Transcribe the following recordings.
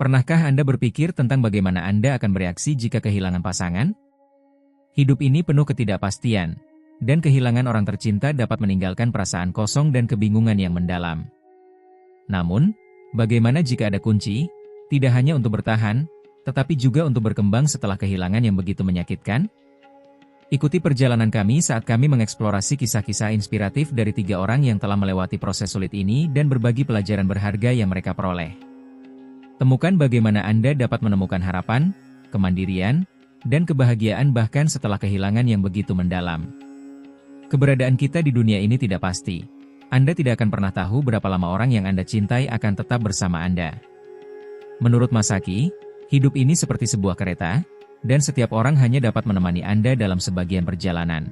Pernahkah Anda berpikir tentang bagaimana Anda akan bereaksi jika kehilangan pasangan? Hidup ini penuh ketidakpastian, dan kehilangan orang tercinta dapat meninggalkan perasaan kosong dan kebingungan yang mendalam. Namun, bagaimana jika ada kunci, tidak hanya untuk bertahan, tetapi juga untuk berkembang setelah kehilangan yang begitu menyakitkan? Ikuti perjalanan kami saat kami mengeksplorasi kisah-kisah inspiratif dari 3 orang yang telah melewati proses sulit ini dan berbagi pelajaran berharga yang mereka peroleh. Temukan bagaimana Anda dapat menemukan harapan, kemandirian, dan kebahagiaan bahkan setelah kehilangan yang begitu mendalam. Keberadaan kita di dunia ini tidak pasti. Anda tidak akan pernah tahu berapa lama orang yang Anda cintai akan tetap bersama Anda. Menurut Masaki, hidup ini seperti sebuah kereta, dan setiap orang hanya dapat menemani Anda dalam sebagian perjalanan.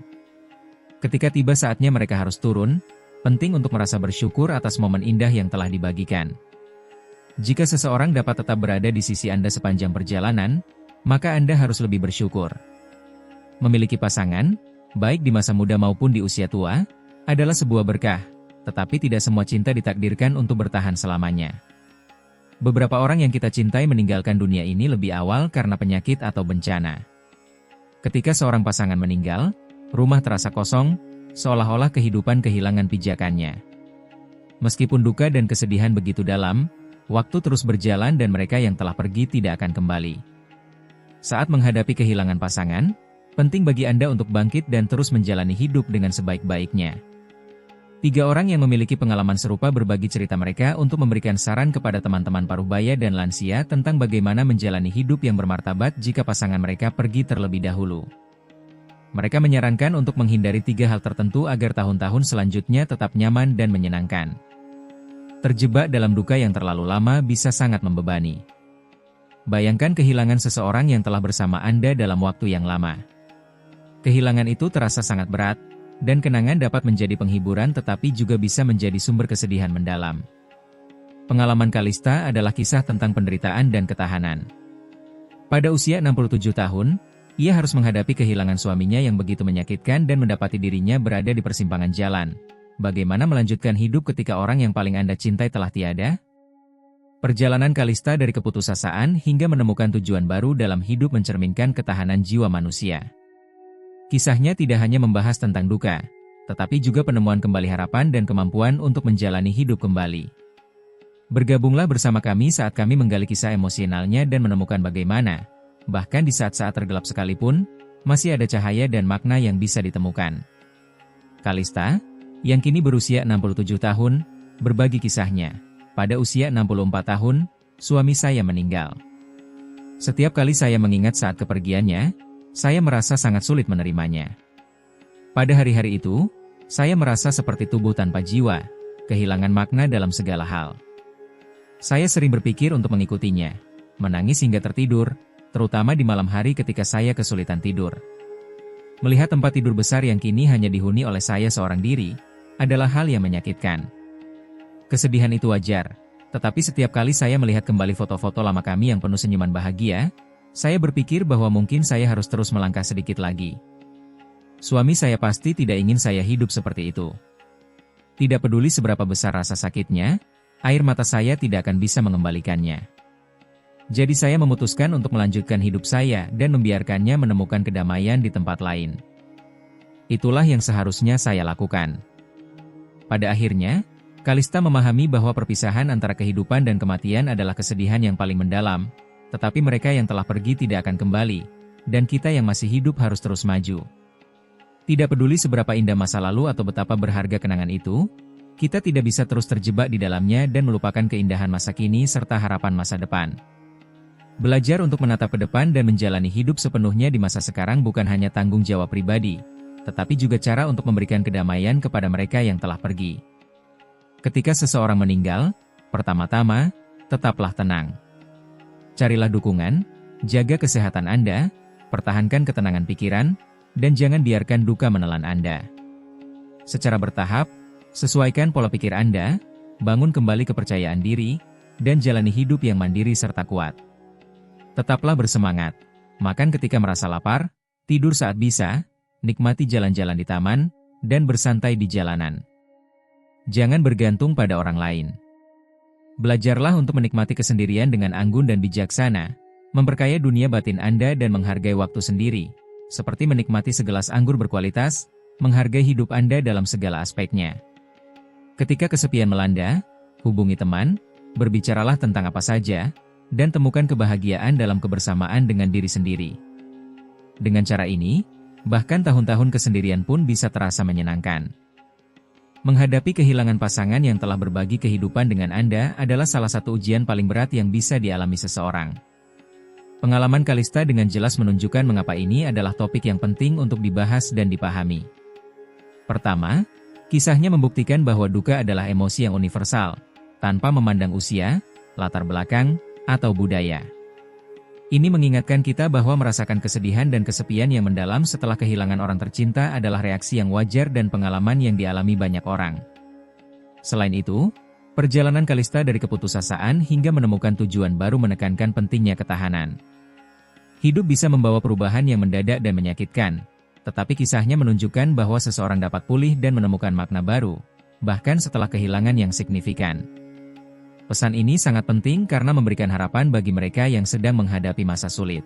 Ketika tiba saatnya mereka harus turun, penting untuk merasa bersyukur atas momen indah yang telah dibagikan. Jika seseorang dapat tetap berada di sisi Anda sepanjang perjalanan, maka Anda harus lebih bersyukur. Memiliki pasangan, baik di masa muda maupun di usia tua, adalah sebuah berkah, tetapi tidak semua cinta ditakdirkan untuk bertahan selamanya. Beberapa orang yang kita cintai meninggalkan dunia ini lebih awal karena penyakit atau bencana. Ketika seorang pasangan meninggal, rumah terasa kosong, seolah-olah kehidupan kehilangan pijakannya. Meskipun duka dan kesedihan begitu dalam, waktu terus berjalan dan mereka yang telah pergi tidak akan kembali. Saat menghadapi kehilangan pasangan, penting bagi Anda untuk bangkit dan terus menjalani hidup dengan sebaik-baiknya. 3 orang yang memiliki pengalaman serupa berbagi cerita mereka untuk memberikan saran kepada teman-teman parubaya dan lansia tentang bagaimana menjalani hidup yang bermartabat jika pasangan mereka pergi terlebih dahulu. Mereka menyarankan untuk menghindari 3 hal tertentu agar tahun-tahun selanjutnya tetap nyaman dan menyenangkan. Terjebak dalam duka yang terlalu lama bisa sangat membebani. Bayangkan kehilangan seseorang yang telah bersama Anda dalam waktu yang lama. Kehilangan itu terasa sangat berat, dan kenangan dapat menjadi penghiburan tetapi juga bisa menjadi sumber kesedihan mendalam. Pengalaman Kalista adalah kisah tentang penderitaan dan ketahanan. Pada usia 67 tahun, ia harus menghadapi kehilangan suaminya yang begitu menyakitkan dan mendapati dirinya berada di persimpangan jalan. Bagaimana melanjutkan hidup ketika orang yang paling Anda cintai telah tiada? Perjalanan Kalista dari keputusasaan hingga menemukan tujuan baru dalam hidup mencerminkan ketahanan jiwa manusia. Kisahnya tidak hanya membahas tentang duka, tetapi juga penemuan kembali harapan dan kemampuan untuk menjalani hidup kembali. Bergabunglah bersama kami saat kami menggali kisah emosionalnya dan menemukan bagaimana, bahkan di saat-saat tergelap sekalipun, masih ada cahaya dan makna yang bisa ditemukan. Kalista, yang kini berusia 67 tahun, berbagi kisahnya. Pada usia 64 tahun, suami saya meninggal. Setiap kali saya mengingat saat kepergiannya, saya merasa sangat sulit menerimanya. Pada hari-hari itu, saya merasa seperti tubuh tanpa jiwa, kehilangan makna dalam segala hal. Saya sering berpikir untuk mengikutinya, menangis hingga tertidur, terutama di malam hari ketika saya kesulitan tidur. Melihat tempat tidur besar yang kini hanya dihuni oleh saya seorang diri, adalah hal yang menyakitkan. Kesedihan itu wajar, tetapi setiap kali saya melihat kembali foto-foto lama kami yang penuh senyuman bahagia, saya berpikir bahwa mungkin saya harus terus melangkah sedikit lagi. Suami saya pasti tidak ingin saya hidup seperti itu. Tidak peduli seberapa besar rasa sakitnya, air mata saya tidak akan bisa mengembalikannya. Jadi saya memutuskan untuk melanjutkan hidup saya dan membiarkannya menemukan kedamaian di tempat lain. Itulah yang seharusnya saya lakukan. Pada akhirnya, Kalista memahami bahwa perpisahan antara kehidupan dan kematian adalah kesedihan yang paling mendalam, tetapi mereka yang telah pergi tidak akan kembali, dan kita yang masih hidup harus terus maju. Tidak peduli seberapa indah masa lalu atau betapa berharga kenangan itu, kita tidak bisa terus terjebak di dalamnya dan melupakan keindahan masa kini serta harapan masa depan. Belajar untuk menatap ke depan dan menjalani hidup sepenuhnya di masa sekarang bukan hanya tanggung jawab pribadi, tetapi juga cara untuk memberikan kedamaian kepada mereka yang telah pergi. Ketika seseorang meninggal, pertama-tama, tetaplah tenang. Carilah dukungan, jaga kesehatan Anda, pertahankan ketenangan pikiran, dan jangan biarkan duka menelan Anda. Secara bertahap, sesuaikan pola pikir Anda, bangun kembali kepercayaan diri, dan jalani hidup yang mandiri serta kuat. Tetaplah bersemangat, makan ketika merasa lapar, tidur saat bisa, nikmati jalan-jalan di taman, dan bersantai di jalanan. Jangan bergantung pada orang lain. Belajarlah untuk menikmati kesendirian dengan anggun dan bijaksana, memperkaya dunia batin Anda dan menghargai waktu sendiri, seperti menikmati segelas anggur berkualitas, menghargai hidup Anda dalam segala aspeknya. Ketika kesepian melanda, hubungi teman, berbicaralah tentang apa saja, dan temukan kebahagiaan dalam kebersamaan dengan diri sendiri. Dengan cara ini, bahkan tahun-tahun kesendirian pun bisa terasa menyenangkan. Menghadapi kehilangan pasangan yang telah berbagi kehidupan dengan Anda adalah salah satu ujian paling berat yang bisa dialami seseorang. Pengalaman Kalista dengan jelas menunjukkan mengapa ini adalah topik yang penting untuk dibahas dan dipahami. Pertama, kisahnya membuktikan bahwa duka adalah emosi yang universal, tanpa memandang usia, latar belakang, atau budaya. Ini mengingatkan kita bahwa merasakan kesedihan dan kesepian yang mendalam setelah kehilangan orang tercinta adalah reaksi yang wajar dan pengalaman yang dialami banyak orang. Selain itu, perjalanan Kalista dari keputusasaan hingga menemukan tujuan baru menekankan pentingnya ketahanan. Hidup bisa membawa perubahan yang mendadak dan menyakitkan, tetapi kisahnya menunjukkan bahwa seseorang dapat pulih dan menemukan makna baru, bahkan setelah kehilangan yang signifikan. Pesan ini sangat penting karena memberikan harapan bagi mereka yang sedang menghadapi masa sulit.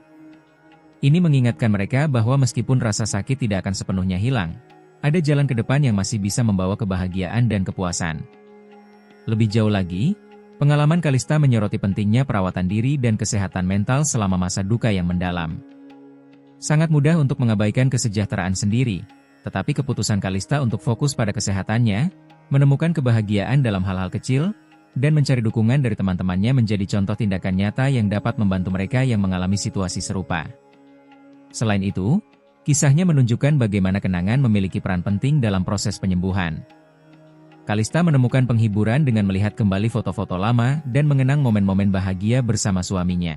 Ini mengingatkan mereka bahwa meskipun rasa sakit tidak akan sepenuhnya hilang, ada jalan ke depan yang masih bisa membawa kebahagiaan dan kepuasan. Lebih jauh lagi, pengalaman Kalista menyoroti pentingnya perawatan diri dan kesehatan mental selama masa duka yang mendalam. Sangat mudah untuk mengabaikan kesejahteraan sendiri, tetapi keputusan Kalista untuk fokus pada kesehatannya, menemukan kebahagiaan dalam hal-hal kecil, dan mencari dukungan dari teman-temannya menjadi contoh tindakan nyata yang dapat membantu mereka yang mengalami situasi serupa. Selain itu, kisahnya menunjukkan bagaimana kenangan memiliki peran penting dalam proses penyembuhan. Kalista menemukan penghiburan dengan melihat kembali foto-foto lama dan mengenang momen-momen bahagia bersama suaminya.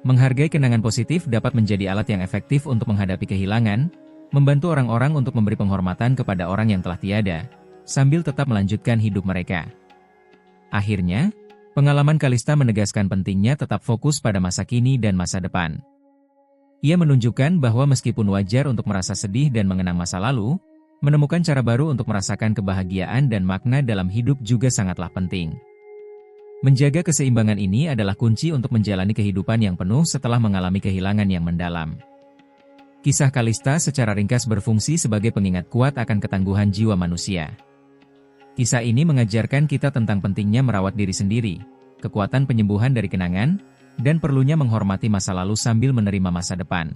Menghargai kenangan positif dapat menjadi alat yang efektif untuk menghadapi kehilangan, membantu orang-orang untuk memberi penghormatan kepada orang yang telah tiada, sambil tetap melanjutkan hidup mereka. Akhirnya, pengalaman Kalista menegaskan pentingnya tetap fokus pada masa kini dan masa depan. Ia menunjukkan bahwa meskipun wajar untuk merasa sedih dan mengenang masa lalu, menemukan cara baru untuk merasakan kebahagiaan dan makna dalam hidup juga sangatlah penting. Menjaga keseimbangan ini adalah kunci untuk menjalani kehidupan yang penuh setelah mengalami kehilangan yang mendalam. Kisah Kalista secara ringkas berfungsi sebagai pengingat kuat akan ketangguhan jiwa manusia. Kisah ini mengajarkan kita tentang pentingnya merawat diri sendiri, kekuatan penyembuhan dari kenangan, dan perlunya menghormati masa lalu sambil menerima masa depan.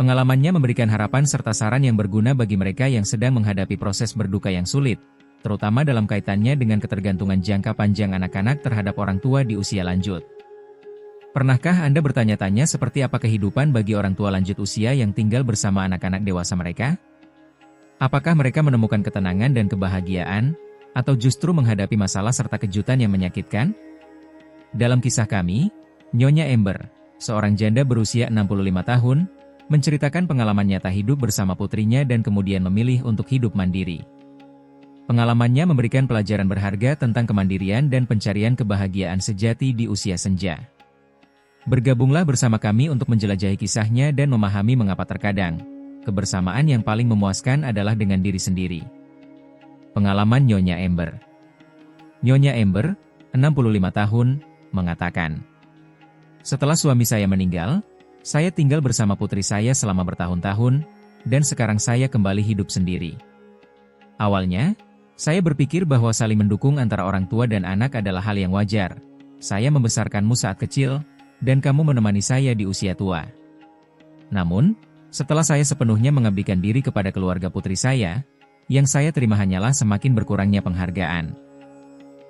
Pengalamannya memberikan harapan serta saran yang berguna bagi mereka yang sedang menghadapi proses berduka yang sulit, terutama dalam kaitannya dengan ketergantungan jangka panjang anak-anak terhadap orang tua di usia lanjut. Pernahkah Anda bertanya-tanya seperti apa kehidupan bagi orang tua lanjut usia yang tinggal bersama anak-anak dewasa mereka? Apakah mereka menemukan ketenangan dan kebahagiaan, atau justru menghadapi masalah serta kejutan yang menyakitkan? Dalam kisah kami, Nyonya Ember, seorang janda berusia 65 tahun, menceritakan pengalaman nyata hidup bersama putrinya dan kemudian memilih untuk hidup mandiri. Pengalamannya memberikan pelajaran berharga tentang kemandirian dan pencarian kebahagiaan sejati di usia senja. Bergabunglah bersama kami untuk menjelajahi kisahnya dan memahami mengapa terkadang kebersamaan yang paling memuaskan adalah dengan diri sendiri. Pengalaman Nyonya Ember. Nyonya Ember, 65 tahun, mengatakan, "Setelah suami saya meninggal, saya tinggal bersama putri saya selama bertahun-tahun, dan sekarang saya kembali hidup sendiri. Awalnya, saya berpikir bahwa saling mendukung antara orang tua dan anak adalah hal yang wajar. Saya membesarkanmu saat kecil, dan kamu menemani saya di usia tua. Namun, setelah saya sepenuhnya mengabdikan diri kepada keluarga putri saya, yang saya terima hanyalah semakin berkurangnya penghargaan.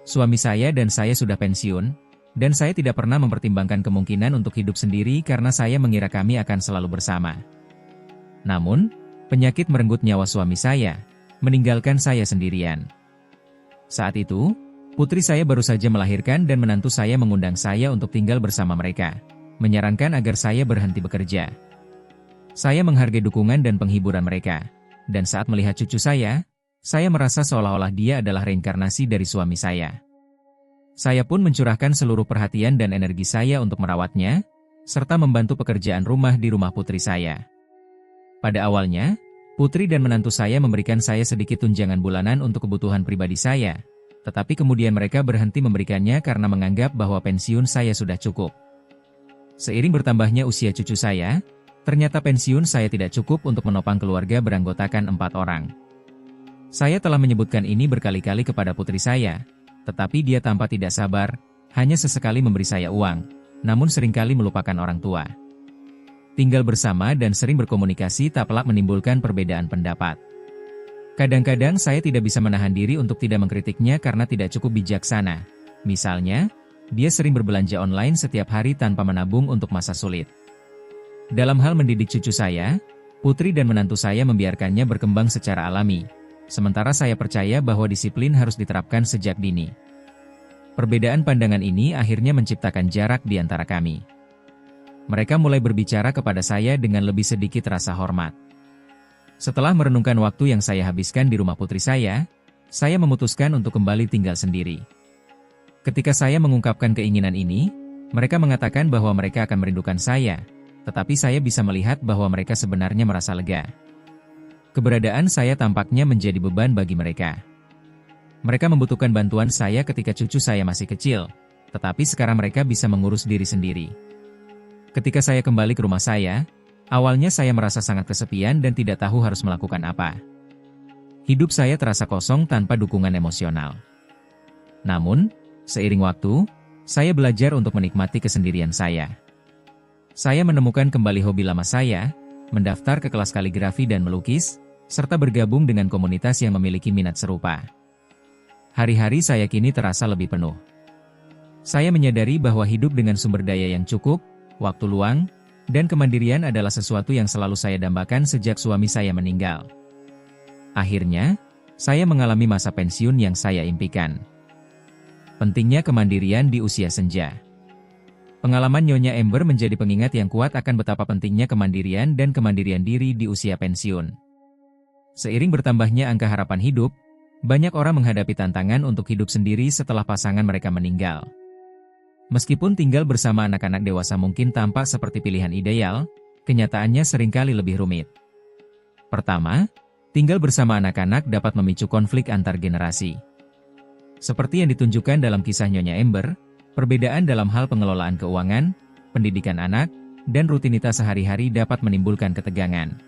Suami saya dan saya sudah pensiun, dan saya tidak pernah mempertimbangkan kemungkinan untuk hidup sendiri karena saya mengira kami akan selalu bersama. Namun, penyakit merenggut nyawa suami saya, meninggalkan saya sendirian. Saat itu, putri saya baru saja melahirkan dan menantu saya mengundang saya untuk tinggal bersama mereka, menyarankan agar saya berhenti bekerja. Saya menghargai dukungan dan penghiburan mereka, dan saat melihat cucu saya merasa seolah-olah dia adalah reinkarnasi dari suami saya. Saya pun mencurahkan seluruh perhatian dan energi saya untuk merawatnya, serta membantu pekerjaan rumah di rumah putri saya. Pada awalnya, putri dan menantu saya memberikan saya sedikit tunjangan bulanan untuk kebutuhan pribadi saya, tetapi kemudian mereka berhenti memberikannya karena menganggap bahwa pensiun saya sudah cukup. Seiring bertambahnya usia cucu saya, ternyata pensiun saya tidak cukup untuk menopang keluarga beranggotakan 4 orang. Saya telah menyebutkan ini berkali-kali kepada putri saya, tetapi dia tampak tidak sabar, hanya sesekali memberi saya uang, namun seringkali melupakan orang tua. Tinggal bersama dan sering berkomunikasi tak pelak menimbulkan perbedaan pendapat. Kadang-kadang saya tidak bisa menahan diri untuk tidak mengkritiknya karena tidak cukup bijaksana. Misalnya, dia sering berbelanja online setiap hari tanpa menabung untuk masa sulit. Dalam hal mendidik cucu saya, putri dan menantu saya membiarkannya berkembang secara alami, sementara saya percaya bahwa disiplin harus diterapkan sejak dini. Perbedaan pandangan ini akhirnya menciptakan jarak di antara kami. Mereka mulai berbicara kepada saya dengan lebih sedikit rasa hormat. Setelah merenungkan waktu yang saya habiskan di rumah putri saya memutuskan untuk kembali tinggal sendiri. Ketika saya mengungkapkan keinginan ini, mereka mengatakan bahwa mereka akan merindukan saya, tetapi saya bisa melihat bahwa mereka sebenarnya merasa lega. Keberadaan saya tampaknya menjadi beban bagi mereka. Mereka membutuhkan bantuan saya ketika cucu saya masih kecil, tetapi sekarang mereka bisa mengurus diri sendiri. Ketika saya kembali ke rumah saya, awalnya saya merasa sangat kesepian dan tidak tahu harus melakukan apa. Hidup saya terasa kosong tanpa dukungan emosional. Namun, seiring waktu, saya belajar untuk menikmati kesendirian saya. Saya menemukan kembali hobi lama saya, mendaftar ke kelas kaligrafi dan melukis, serta bergabung dengan komunitas yang memiliki minat serupa. Hari-hari saya kini terasa lebih penuh. Saya menyadari bahwa hidup dengan sumber daya yang cukup, waktu luang, dan kemandirian adalah sesuatu yang selalu saya dambakan sejak suami saya meninggal. Akhirnya, saya mengalami masa pensiun yang saya impikan. Pentingnya kemandirian di usia senja. Pengalaman Nyonya Ember menjadi pengingat yang kuat akan betapa pentingnya kemandirian dan kemandirian diri di usia pensiun. Seiring bertambahnya angka harapan hidup, banyak orang menghadapi tantangan untuk hidup sendiri setelah pasangan mereka meninggal. Meskipun tinggal bersama anak-anak dewasa mungkin tampak seperti pilihan ideal, kenyataannya seringkali lebih rumit. Pertama, tinggal bersama anak-anak dapat memicu konflik antar generasi. Seperti yang ditunjukkan dalam kisah Nyonya Ember, perbedaan dalam hal pengelolaan keuangan, pendidikan anak, dan rutinitas sehari-hari dapat menimbulkan ketegangan.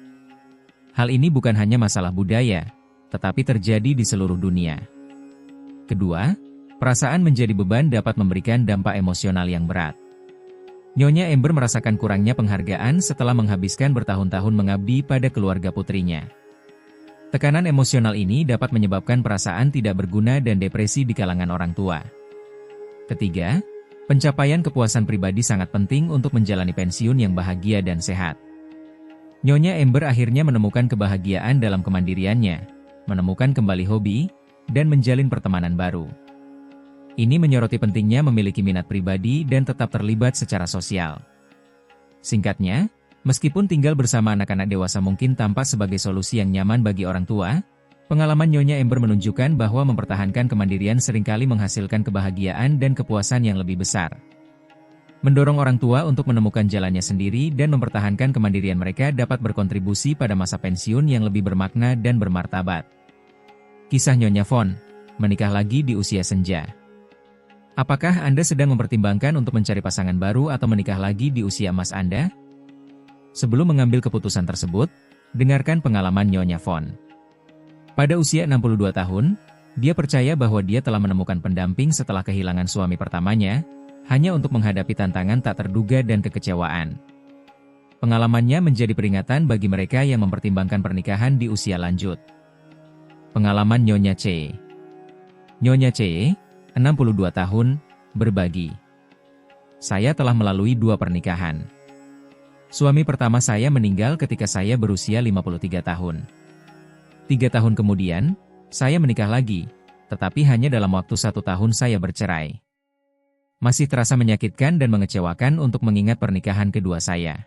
Hal ini bukan hanya masalah budaya, tetapi terjadi di seluruh dunia. Kedua, perasaan menjadi beban dapat memberikan dampak emosional yang berat. Nyonya Ember merasakan kurangnya penghargaan setelah menghabiskan bertahun-tahun mengabdi pada keluarga putrinya. Tekanan emosional ini dapat menyebabkan perasaan tidak berguna dan depresi di kalangan orang tua. Ketiga, pencapaian kepuasan pribadi sangat penting untuk menjalani pensiun yang bahagia dan sehat. Nyonya Ember akhirnya menemukan kebahagiaan dalam kemandiriannya, menemukan kembali hobi, dan menjalin pertemanan baru. Ini menyoroti pentingnya memiliki minat pribadi dan tetap terlibat secara sosial. Singkatnya, meskipun tinggal bersama anak-anak dewasa mungkin tampak sebagai solusi yang nyaman bagi orang tua, pengalaman Nyonya Ember menunjukkan bahwa mempertahankan kemandirian seringkali menghasilkan kebahagiaan dan kepuasan yang lebih besar. Mendorong orang tua untuk menemukan jalannya sendiri dan mempertahankan kemandirian mereka dapat berkontribusi pada masa pensiun yang lebih bermakna dan bermartabat. Kisah Nyonya Von, menikah lagi di usia senja. Apakah Anda sedang mempertimbangkan untuk mencari pasangan baru atau menikah lagi di usia emas Anda? Sebelum mengambil keputusan tersebut, dengarkan pengalaman Nyonya Von. Pada usia 62 tahun, dia percaya bahwa dia telah menemukan pendamping setelah kehilangan suami pertamanya, hanya untuk menghadapi tantangan tak terduga dan kekecewaan. Pengalamannya menjadi peringatan bagi mereka yang mempertimbangkan pernikahan di usia lanjut. Pengalaman Nyonya C. Nyonya C, 62 tahun, berbagi. Saya telah melalui 2 pernikahan. Suami pertama saya meninggal ketika saya berusia 53 tahun. 3 tahun kemudian, saya menikah lagi, tetapi hanya dalam waktu 1 tahun saya bercerai. Masih terasa menyakitkan dan mengecewakan untuk mengingat pernikahan kedua saya.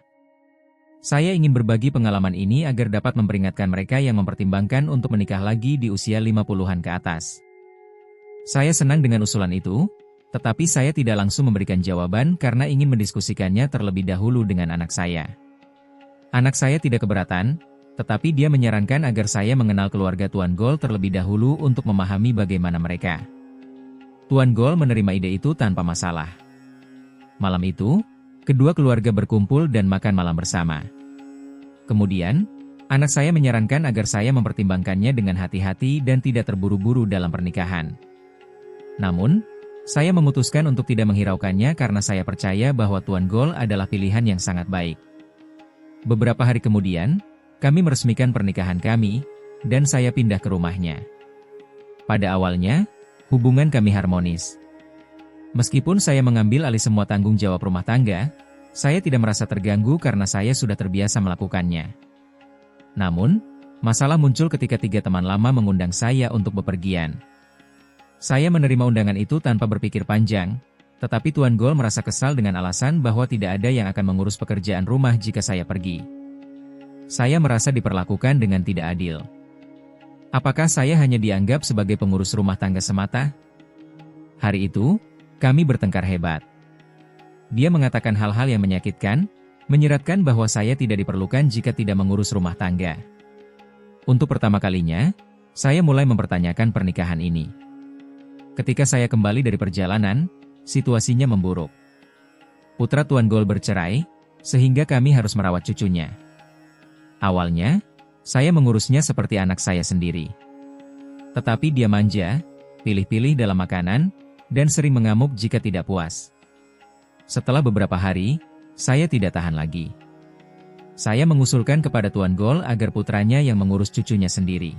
Saya ingin berbagi pengalaman ini agar dapat memperingatkan mereka yang mempertimbangkan untuk menikah lagi di usia 50-an ke atas. Saya senang dengan usulan itu, tetapi saya tidak langsung memberikan jawaban karena ingin mendiskusikannya terlebih dahulu dengan anak saya. Anak saya tidak keberatan, tetapi dia menyarankan agar saya mengenal keluarga Tuan Gold terlebih dahulu untuk memahami bagaimana mereka. Tuan Gol menerima ide itu tanpa masalah. Malam itu, kedua keluarga berkumpul dan makan malam bersama. Kemudian, anak saya menyarankan agar saya mempertimbangkannya dengan hati-hati dan tidak terburu-buru dalam pernikahan. Namun, saya memutuskan untuk tidak menghiraukannya karena saya percaya bahwa Tuan Gol adalah pilihan yang sangat baik. Beberapa hari kemudian, kami meresmikan pernikahan kami, dan saya pindah ke rumahnya. Pada awalnya, hubungan kami harmonis. Meskipun saya mengambil alih semua tanggung jawab rumah tangga, saya tidak merasa terganggu karena saya sudah terbiasa melakukannya. Namun, masalah muncul ketika 3 teman lama mengundang saya untuk bepergian. Saya menerima undangan itu tanpa berpikir panjang, tetapi Tuan Gol merasa kesal dengan alasan bahwa tidak ada yang akan mengurus pekerjaan rumah jika saya pergi. Saya merasa diperlakukan dengan tidak adil. Apakah saya hanya dianggap sebagai pengurus rumah tangga semata? Hari itu, kami bertengkar hebat. Dia mengatakan hal-hal yang menyakitkan, menyiratkan bahwa saya tidak diperlukan jika tidak mengurus rumah tangga. Untuk pertama kalinya, saya mulai mempertanyakan pernikahan ini. Ketika saya kembali dari perjalanan, situasinya memburuk. Putra Tuan Gol bercerai, sehingga kami harus merawat cucunya. Awalnya, saya mengurusnya seperti anak saya sendiri. Tetapi dia manja, pilih-pilih dalam makanan, dan sering mengamuk jika tidak puas. Setelah beberapa hari, saya tidak tahan lagi. Saya mengusulkan kepada Tuan Gol agar putranya yang mengurus cucunya sendiri.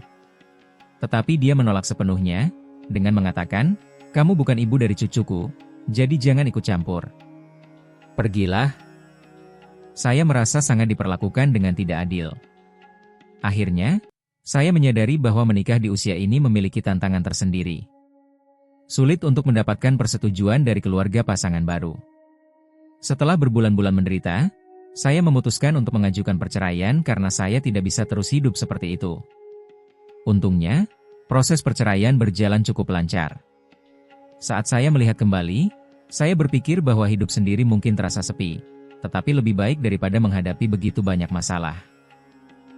Tetapi dia menolak sepenuhnya, dengan mengatakan, "Kamu bukan ibu dari cucuku, jadi jangan ikut campur. Pergilah." Saya merasa sangat diperlakukan dengan tidak adil. Akhirnya, saya menyadari bahwa menikah di usia ini memiliki tantangan tersendiri. Sulit untuk mendapatkan persetujuan dari keluarga pasangan baru. Setelah berbulan-bulan menderita, saya memutuskan untuk mengajukan perceraian karena saya tidak bisa terus hidup seperti itu. Untungnya, proses perceraian berjalan cukup lancar. Saat saya melihat kembali, saya berpikir bahwa hidup sendiri mungkin terasa sepi, tetapi lebih baik daripada menghadapi begitu banyak masalah.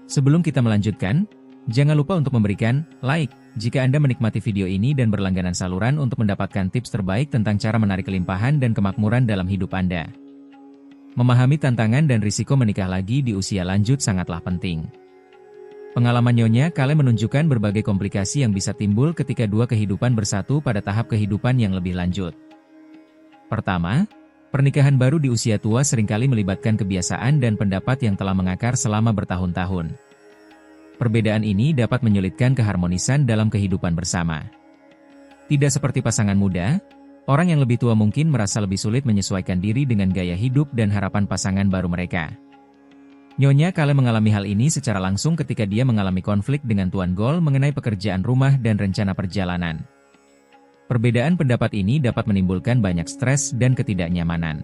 Sebelum kita melanjutkan, jangan lupa untuk memberikan like jika Anda menikmati video ini dan berlangganan saluran untuk mendapatkan tips terbaik tentang cara menarik kelimpahan dan kemakmuran dalam hidup Anda. Memahami tantangan dan risiko menikah lagi di usia lanjut sangatlah penting. Pengalaman Nyonya Kale menunjukkan berbagai komplikasi yang bisa timbul ketika dua kehidupan bersatu pada tahap kehidupan yang lebih lanjut. Pertama, pernikahan baru di usia tua seringkali melibatkan kebiasaan dan pendapat yang telah mengakar selama bertahun-tahun. Perbedaan ini dapat menyulitkan keharmonisan dalam kehidupan bersama. Tidak seperti pasangan muda, orang yang lebih tua mungkin merasa lebih sulit menyesuaikan diri dengan gaya hidup dan harapan pasangan baru mereka. Nyonya Kale mengalami hal ini secara langsung ketika dia mengalami konflik dengan Tuan Gol mengenai pekerjaan rumah dan rencana perjalanan. Perbedaan pendapat ini dapat menimbulkan banyak stres dan ketidaknyamanan.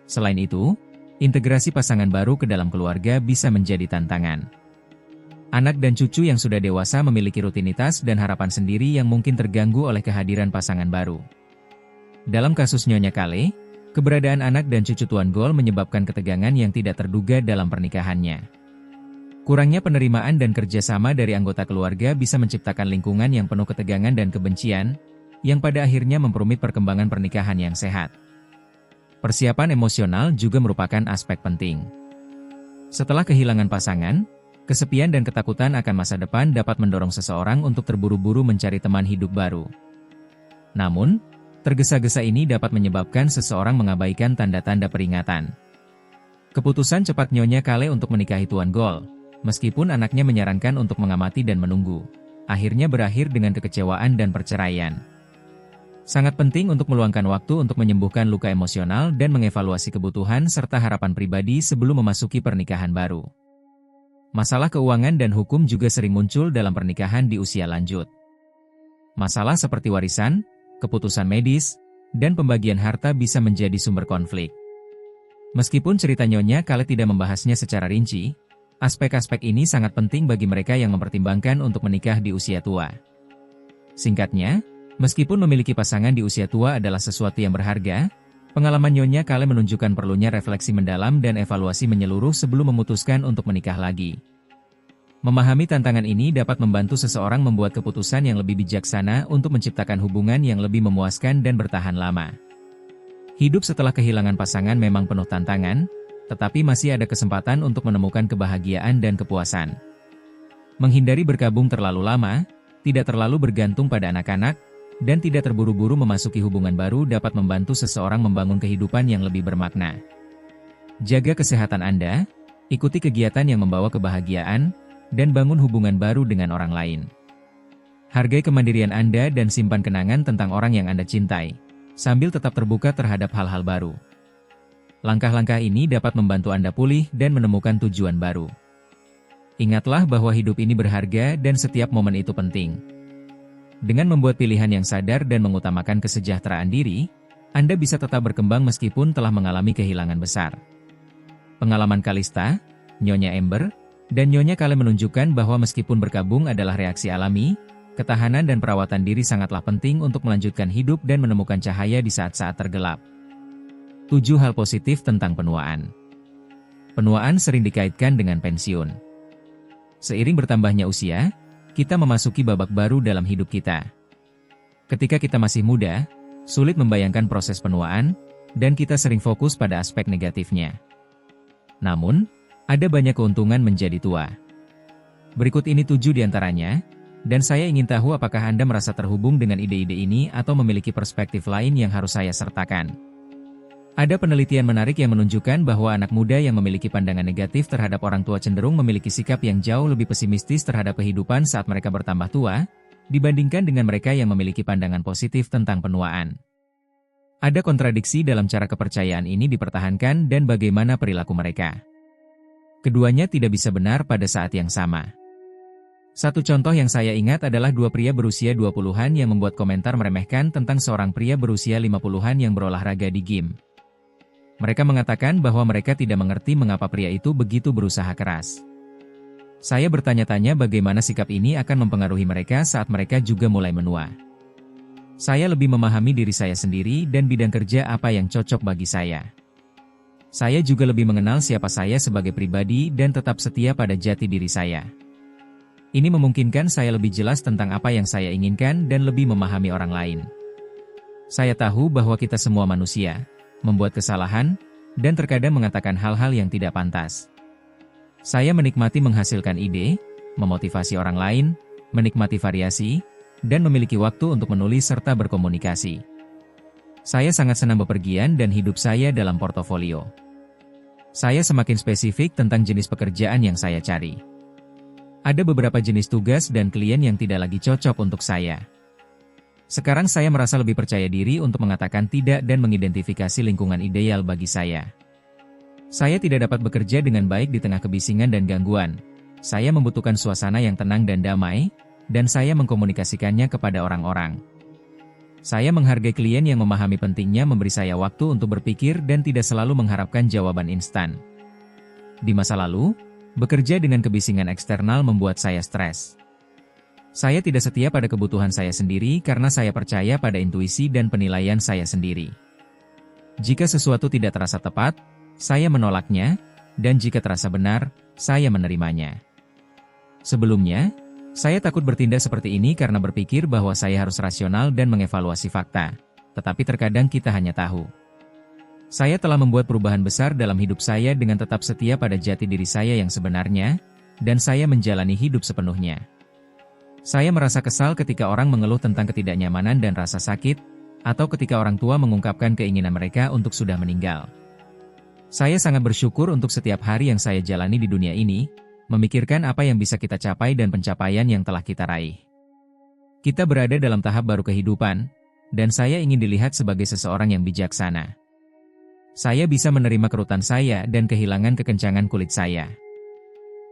Selain itu, integrasi pasangan baru ke dalam keluarga bisa menjadi tantangan. Anak dan cucu yang sudah dewasa memiliki rutinitas dan harapan sendiri yang mungkin terganggu oleh kehadiran pasangan baru. Dalam kasus Nyonya Kale, keberadaan anak dan cucu Tuan Gol menyebabkan ketegangan yang tidak terduga dalam pernikahannya. Kurangnya penerimaan dan kerjasama dari anggota keluarga bisa menciptakan lingkungan yang penuh ketegangan dan kebencian, yang pada akhirnya memperumit perkembangan pernikahan yang sehat. Persiapan emosional juga merupakan aspek penting. Setelah kehilangan pasangan, kesepian dan ketakutan akan masa depan dapat mendorong seseorang untuk terburu-buru mencari teman hidup baru. Namun, tergesa-gesa ini dapat menyebabkan seseorang mengabaikan tanda-tanda peringatan. Keputusan cepat Nyonya Kale untuk menikahi Tuan Gol, meskipun anaknya menyarankan untuk mengamati dan menunggu, akhirnya berakhir dengan kekecewaan dan perceraian. Sangat penting untuk meluangkan waktu untuk menyembuhkan luka emosional dan mengevaluasi kebutuhan serta harapan pribadi sebelum memasuki pernikahan baru. Masalah keuangan dan hukum juga sering muncul dalam pernikahan di usia lanjut. Masalah seperti warisan, keputusan medis, dan pembagian harta bisa menjadi sumber konflik. Meskipun cerita Nyonya Kale tidak membahasnya secara rinci, aspek-aspek ini sangat penting bagi mereka yang mempertimbangkan untuk menikah di usia tua. Singkatnya, meskipun memiliki pasangan di usia tua adalah sesuatu yang berharga, pengalaman Nyonya Kale menunjukkan perlunya refleksi mendalam dan evaluasi menyeluruh sebelum memutuskan untuk menikah lagi. Memahami tantangan ini dapat membantu seseorang membuat keputusan yang lebih bijaksana untuk menciptakan hubungan yang lebih memuaskan dan bertahan lama. Hidup setelah kehilangan pasangan memang penuh tantangan, tetapi masih ada kesempatan untuk menemukan kebahagiaan dan kepuasan. Menghindari berkabung terlalu lama, tidak terlalu bergantung pada anak-anak, dan tidak terburu-buru memasuki hubungan baru dapat membantu seseorang membangun kehidupan yang lebih bermakna. Jaga kesehatan Anda, ikuti kegiatan yang membawa kebahagiaan, dan bangun hubungan baru dengan orang lain. Hargai kemandirian Anda dan simpan kenangan tentang orang yang Anda cintai, sambil tetap terbuka terhadap hal-hal baru. Langkah-langkah ini dapat membantu Anda pulih dan menemukan tujuan baru. Ingatlah bahwa hidup ini berharga dan setiap momen itu penting. Dengan membuat pilihan yang sadar dan mengutamakan kesejahteraan diri, Anda bisa tetap berkembang meskipun telah mengalami kehilangan besar. Pengalaman Kalista, Nyonya Ember, dan Nyonya Kale menunjukkan bahwa meskipun berkabung adalah reaksi alami, ketahanan dan perawatan diri sangatlah penting untuk melanjutkan hidup dan menemukan cahaya di saat-saat tergelap. 7 hal positif tentang penuaan. Penuaan sering dikaitkan dengan pensiun. Seiring bertambahnya usia, kita memasuki babak baru dalam hidup kita. Ketika kita masih muda, sulit membayangkan proses penuaan, dan kita sering fokus pada aspek negatifnya. Namun, ada banyak keuntungan menjadi tua. Berikut ini 7 diantaranya, dan saya ingin tahu apakah Anda merasa terhubung dengan ide-ide ini atau memiliki perspektif lain yang harus saya sertakan. Ada penelitian menarik yang menunjukkan bahwa anak muda yang memiliki pandangan negatif terhadap orang tua cenderung memiliki sikap yang jauh lebih pesimistis terhadap kehidupan saat mereka bertambah tua, dibandingkan dengan mereka yang memiliki pandangan positif tentang penuaan. Ada kontradiksi dalam cara kepercayaan ini dipertahankan dan bagaimana perilaku mereka. Keduanya tidak bisa benar pada saat yang sama. Satu contoh yang saya ingat adalah 2 pria berusia 20-an yang membuat komentar meremehkan tentang seorang pria berusia 50-an yang berolahraga di gym. Mereka mengatakan bahwa mereka tidak mengerti mengapa pria itu begitu berusaha keras. Saya bertanya-tanya bagaimana sikap ini akan mempengaruhi mereka saat mereka juga mulai menua. Saya lebih memahami diri saya sendiri dan bidang kerja apa yang cocok bagi saya. Saya juga lebih mengenal siapa saya sebagai pribadi dan tetap setia pada jati diri saya. Ini memungkinkan saya lebih jelas tentang apa yang saya inginkan dan lebih memahami orang lain. Saya tahu bahwa kita semua manusia, membuat kesalahan, dan terkadang mengatakan hal-hal yang tidak pantas. Saya menikmati menghasilkan ide, memotivasi orang lain, menikmati variasi, dan memiliki waktu untuk menulis serta berkomunikasi. Saya sangat senang bepergian dan hidup saya dalam portofolio. Saya semakin spesifik tentang jenis pekerjaan yang saya cari. Ada beberapa jenis tugas dan klien yang tidak lagi cocok untuk saya. Sekarang saya merasa lebih percaya diri untuk mengatakan tidak dan mengidentifikasi lingkungan ideal bagi saya. Saya tidak dapat bekerja dengan baik di tengah kebisingan dan gangguan. Saya membutuhkan suasana yang tenang dan damai, dan saya mengkomunikasikannya kepada orang-orang. Saya menghargai klien yang memahami pentingnya memberi saya waktu untuk berpikir dan tidak selalu mengharapkan jawaban instan. Di masa lalu, bekerja dengan kebisingan eksternal membuat saya stres. Saya tidak setia pada kebutuhan saya sendiri karena saya percaya pada intuisi dan penilaian saya sendiri. Jika sesuatu tidak terasa tepat, saya menolaknya, dan jika terasa benar, saya menerimanya. Sebelumnya, saya takut bertindak seperti ini karena berpikir bahwa saya harus rasional dan mengevaluasi fakta, tetapi terkadang kita hanya tahu. Saya telah membuat perubahan besar dalam hidup saya dengan tetap setia pada jati diri saya yang sebenarnya, dan saya menjalani hidup sepenuhnya. Saya merasa kesal ketika orang mengeluh tentang ketidaknyamanan dan rasa sakit, atau ketika orang tua mengungkapkan keinginan mereka untuk sudah meninggal. Saya sangat bersyukur untuk setiap hari yang saya jalani di dunia ini, memikirkan apa yang bisa kita capai dan pencapaian yang telah kita raih. Kita berada dalam tahap baru kehidupan, dan saya ingin dilihat sebagai seseorang yang bijaksana. Saya bisa menerima kerutan saya dan kehilangan kekencangan kulit saya.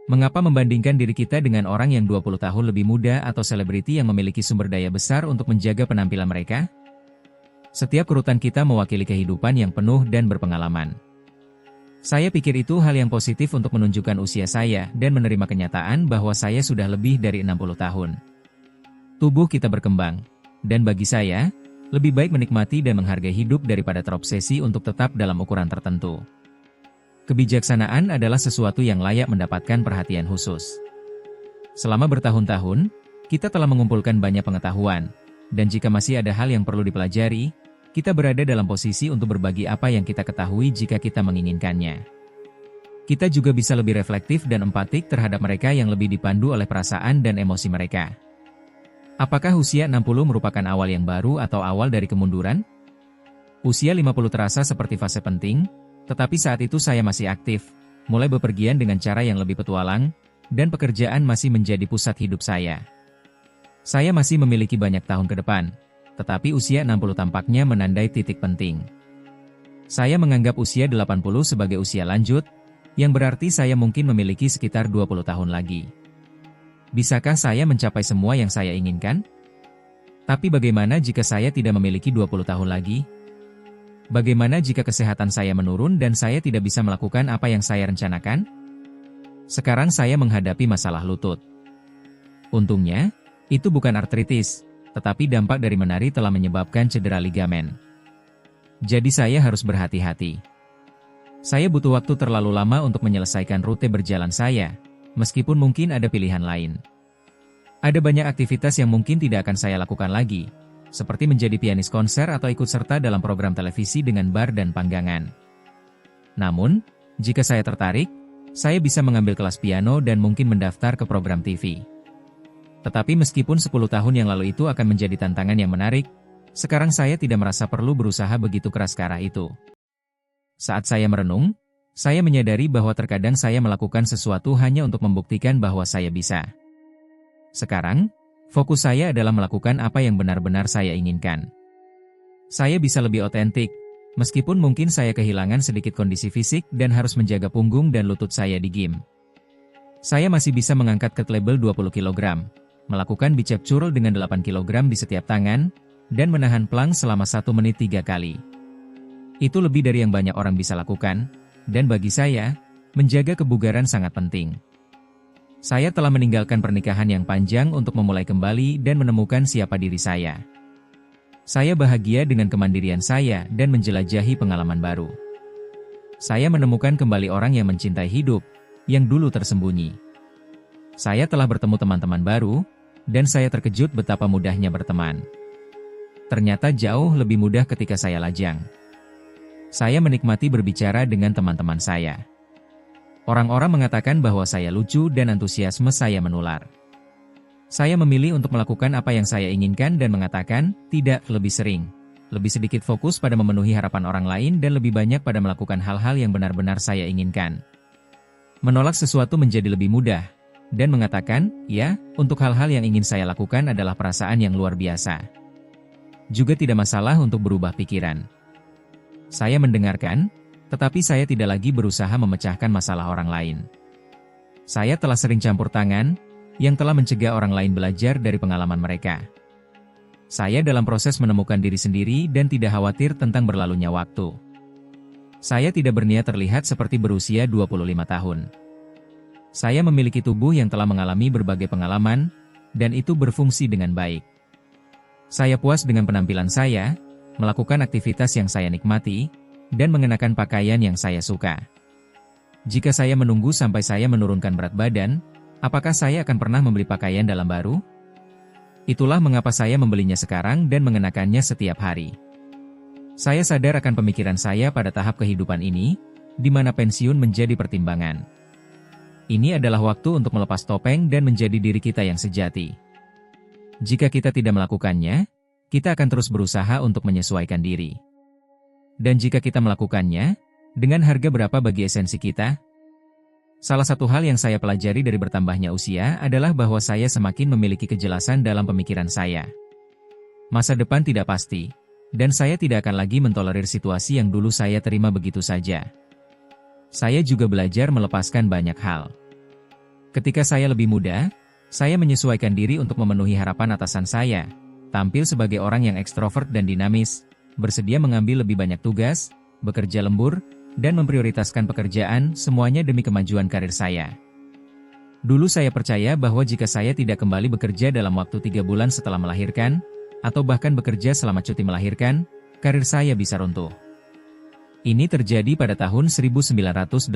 Mengapa membandingkan diri kita dengan orang yang 20 tahun lebih muda atau selebriti yang memiliki sumber daya besar untuk menjaga penampilan mereka? Setiap kerutan kita mewakili kehidupan yang penuh dan berpengalaman. Saya pikir itu hal yang positif untuk menunjukkan usia saya dan menerima kenyataan bahwa saya sudah lebih dari 60 tahun. Tubuh kita berkembang, dan bagi saya, lebih baik menikmati dan menghargai hidup daripada terobsesi untuk tetap dalam ukuran tertentu. Kebijaksanaan adalah sesuatu yang layak mendapatkan perhatian khusus. Selama bertahun-tahun, kita telah mengumpulkan banyak pengetahuan, dan jika masih ada hal yang perlu dipelajari, kita berada dalam posisi untuk berbagi apa yang kita ketahui jika kita menginginkannya. Kita juga bisa lebih reflektif dan empatik terhadap mereka yang lebih dipandu oleh perasaan dan emosi mereka. Apakah usia 60 merupakan awal yang baru atau awal dari kemunduran? Usia 50 terasa seperti fase penting, tetapi saat itu saya masih aktif, mulai bepergian dengan cara yang lebih petualang, dan pekerjaan masih menjadi pusat hidup saya. Saya masih memiliki banyak tahun ke depan, tetapi usia 60 tampaknya menandai titik penting. Saya menganggap usia 80 sebagai usia lanjut, yang berarti saya mungkin memiliki sekitar 20 tahun lagi. Bisakah saya mencapai semua yang saya inginkan? Tapi bagaimana jika saya tidak memiliki 20 tahun lagi? Bagaimana jika kesehatan saya menurun dan saya tidak bisa melakukan apa yang saya rencanakan? Sekarang saya menghadapi masalah lutut. Untungnya, itu bukan artritis, tetapi dampak dari menari telah menyebabkan cedera ligamen. Jadi saya harus berhati-hati. Saya butuh waktu terlalu lama untuk menyelesaikan rute berjalan saya, meskipun mungkin ada pilihan lain. Ada banyak aktivitas yang mungkin tidak akan saya lakukan lagi, seperti menjadi pianis konser atau ikut serta dalam program televisi dengan bar dan panggangan. Namun, jika saya tertarik, saya bisa mengambil kelas piano dan mungkin mendaftar ke program TV. Tetapi meskipun 10 tahun yang lalu itu akan menjadi tantangan yang menarik, sekarang saya tidak merasa perlu berusaha begitu keras ke arah itu. Saat saya merenung, saya menyadari bahwa terkadang saya melakukan sesuatu hanya untuk membuktikan bahwa saya bisa. Sekarang, fokus saya adalah melakukan apa yang benar-benar saya inginkan. Saya bisa lebih otentik, meskipun mungkin saya kehilangan sedikit kondisi fisik dan harus menjaga punggung dan lutut saya di gym. Saya masih bisa mengangkat kettlebell 20 kg, melakukan bicep curl dengan 8 kg di setiap tangan, dan menahan plank selama 1 menit 3 kali. Itu lebih dari yang banyak orang bisa lakukan, dan bagi saya, menjaga kebugaran sangat penting. Saya telah meninggalkan pernikahan yang panjang untuk memulai kembali dan menemukan siapa diri saya. Saya bahagia dengan kemandirian saya dan menjelajahi pengalaman baru. Saya menemukan kembali orang yang mencintai hidup, yang dulu tersembunyi. Saya telah bertemu teman-teman baru, dan saya terkejut betapa mudahnya berteman. Ternyata jauh lebih mudah ketika saya lajang. Saya menikmati berbicara dengan teman-teman saya. Orang-orang mengatakan bahwa saya lucu dan antusiasme saya menular. Saya memilih untuk melakukan apa yang saya inginkan dan mengatakan, tidak lebih sering. Lebih sedikit fokus pada memenuhi harapan orang lain dan lebih banyak pada melakukan hal-hal yang benar-benar saya inginkan. Menolak sesuatu menjadi lebih mudah, dan mengatakan, ya, untuk hal-hal yang ingin saya lakukan adalah perasaan yang luar biasa. Juga tidak masalah untuk berubah pikiran. Saya mendengarkan, tetapi saya tidak lagi berusaha memecahkan masalah orang lain. Saya telah sering campur tangan, yang telah mencegah orang lain belajar dari pengalaman mereka. Saya dalam proses menemukan diri sendiri dan tidak khawatir tentang berlalunya waktu. Saya tidak berniat terlihat seperti berusia 25 tahun. Saya memiliki tubuh yang telah mengalami berbagai pengalaman, dan itu berfungsi dengan baik. Saya puas dengan penampilan saya, melakukan aktivitas yang saya nikmati, dan mengenakan pakaian yang saya suka. Jika saya menunggu sampai saya menurunkan berat badan, apakah saya akan pernah membeli pakaian dalam baru? Itulah mengapa saya membelinya sekarang dan mengenakannya setiap hari. Saya sadar akan pemikiran saya pada tahap kehidupan ini, di mana pensiun menjadi pertimbangan. Ini adalah waktu untuk melepas topeng dan menjadi diri kita yang sejati. Jika kita tidak melakukannya, kita akan terus berusaha untuk menyesuaikan diri. Dan jika kita melakukannya, dengan harga berapa bagi esensi kita? Salah satu hal yang saya pelajari dari bertambahnya usia adalah bahwa saya semakin memiliki kejelasan dalam pemikiran saya. Masa depan tidak pasti, dan saya tidak akan lagi mentolerir situasi yang dulu saya terima begitu saja. Saya juga belajar melepaskan banyak hal. Ketika saya lebih muda, saya menyesuaikan diri untuk memenuhi harapan atasan saya, tampil sebagai orang yang ekstrovert dan dinamis, bersedia mengambil lebih banyak tugas, bekerja lembur, dan memprioritaskan pekerjaan, semuanya demi kemajuan karir saya. Dulu saya percaya bahwa jika saya tidak kembali bekerja dalam waktu 3 bulan setelah melahirkan, atau bahkan bekerja selama cuti melahirkan, karir saya bisa runtuh. Ini terjadi pada tahun 1985.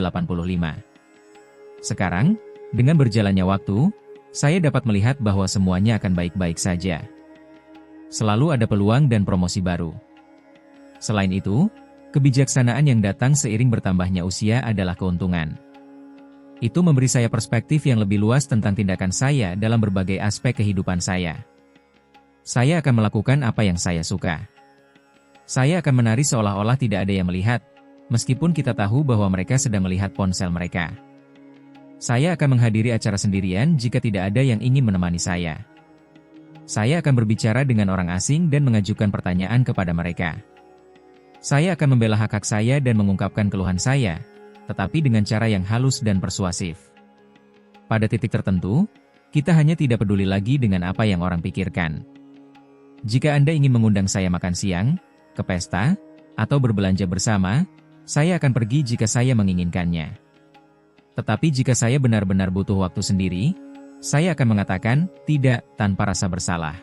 Sekarang, dengan berjalannya waktu, saya dapat melihat bahwa semuanya akan baik-baik saja. Selalu ada peluang dan promosi baru. Selain itu, kebijaksanaan yang datang seiring bertambahnya usia adalah keuntungan. Itu memberi saya perspektif yang lebih luas tentang tindakan saya dalam berbagai aspek kehidupan saya. Saya akan melakukan apa yang saya suka. Saya akan menari seolah-olah tidak ada yang melihat, meskipun kita tahu bahwa mereka sedang melihat ponsel mereka. Saya akan menghadiri acara sendirian jika tidak ada yang ingin menemani saya. Saya akan berbicara dengan orang asing dan mengajukan pertanyaan kepada mereka. Saya akan membela hak-hak saya dan mengungkapkan keluhan saya, tetapi dengan cara yang halus dan persuasif. Pada titik tertentu, kita hanya tidak peduli lagi dengan apa yang orang pikirkan. Jika Anda ingin mengundang saya makan siang, ke pesta, atau berbelanja bersama, saya akan pergi jika saya menginginkannya. Tetapi jika saya benar-benar butuh waktu sendiri, saya akan mengatakan tidak tanpa rasa bersalah.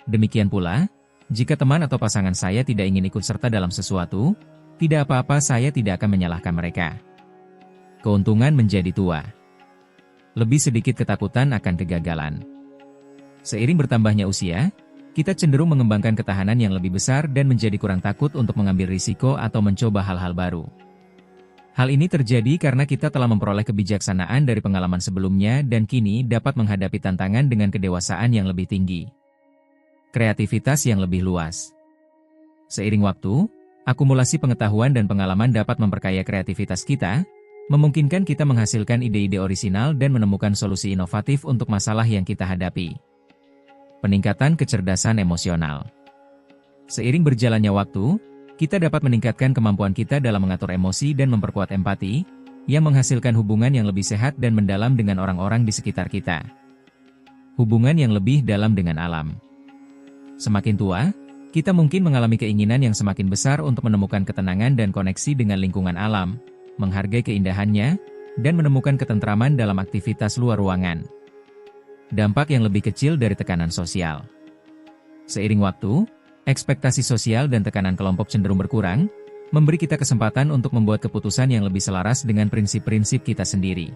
Demikian pula, jika teman atau pasangan saya tidak ingin ikut serta dalam sesuatu, tidak apa-apa, saya tidak akan menyalahkan mereka. Keuntungan menjadi tua. Lebih sedikit ketakutan akan kegagalan. Seiring bertambahnya usia, kita cenderung mengembangkan ketahanan yang lebih besar dan menjadi kurang takut untuk mengambil risiko atau mencoba hal-hal baru. Hal ini terjadi karena kita telah memperoleh kebijaksanaan dari pengalaman sebelumnya dan kini dapat menghadapi tantangan dengan kedewasaan yang lebih tinggi. Kreativitas yang lebih luas. Seiring waktu, akumulasi pengetahuan dan pengalaman dapat memperkaya kreativitas kita, memungkinkan kita menghasilkan ide-ide orisinal dan menemukan solusi inovatif untuk masalah yang kita hadapi. Peningkatan kecerdasan emosional. Seiring berjalannya waktu, kita dapat meningkatkan kemampuan kita dalam mengatur emosi dan memperkuat empati, yang menghasilkan hubungan yang lebih sehat dan mendalam dengan orang-orang di sekitar kita. Hubungan yang lebih dalam dengan alam. Semakin tua, kita mungkin mengalami keinginan yang semakin besar untuk menemukan ketenangan dan koneksi dengan lingkungan alam, menghargai keindahannya, dan menemukan ketentraman dalam aktivitas luar ruangan. Dampak yang lebih kecil dari tekanan sosial. Seiring waktu, ekspektasi sosial dan tekanan kelompok cenderung berkurang, memberi kita kesempatan untuk membuat keputusan yang lebih selaras dengan prinsip-prinsip kita sendiri.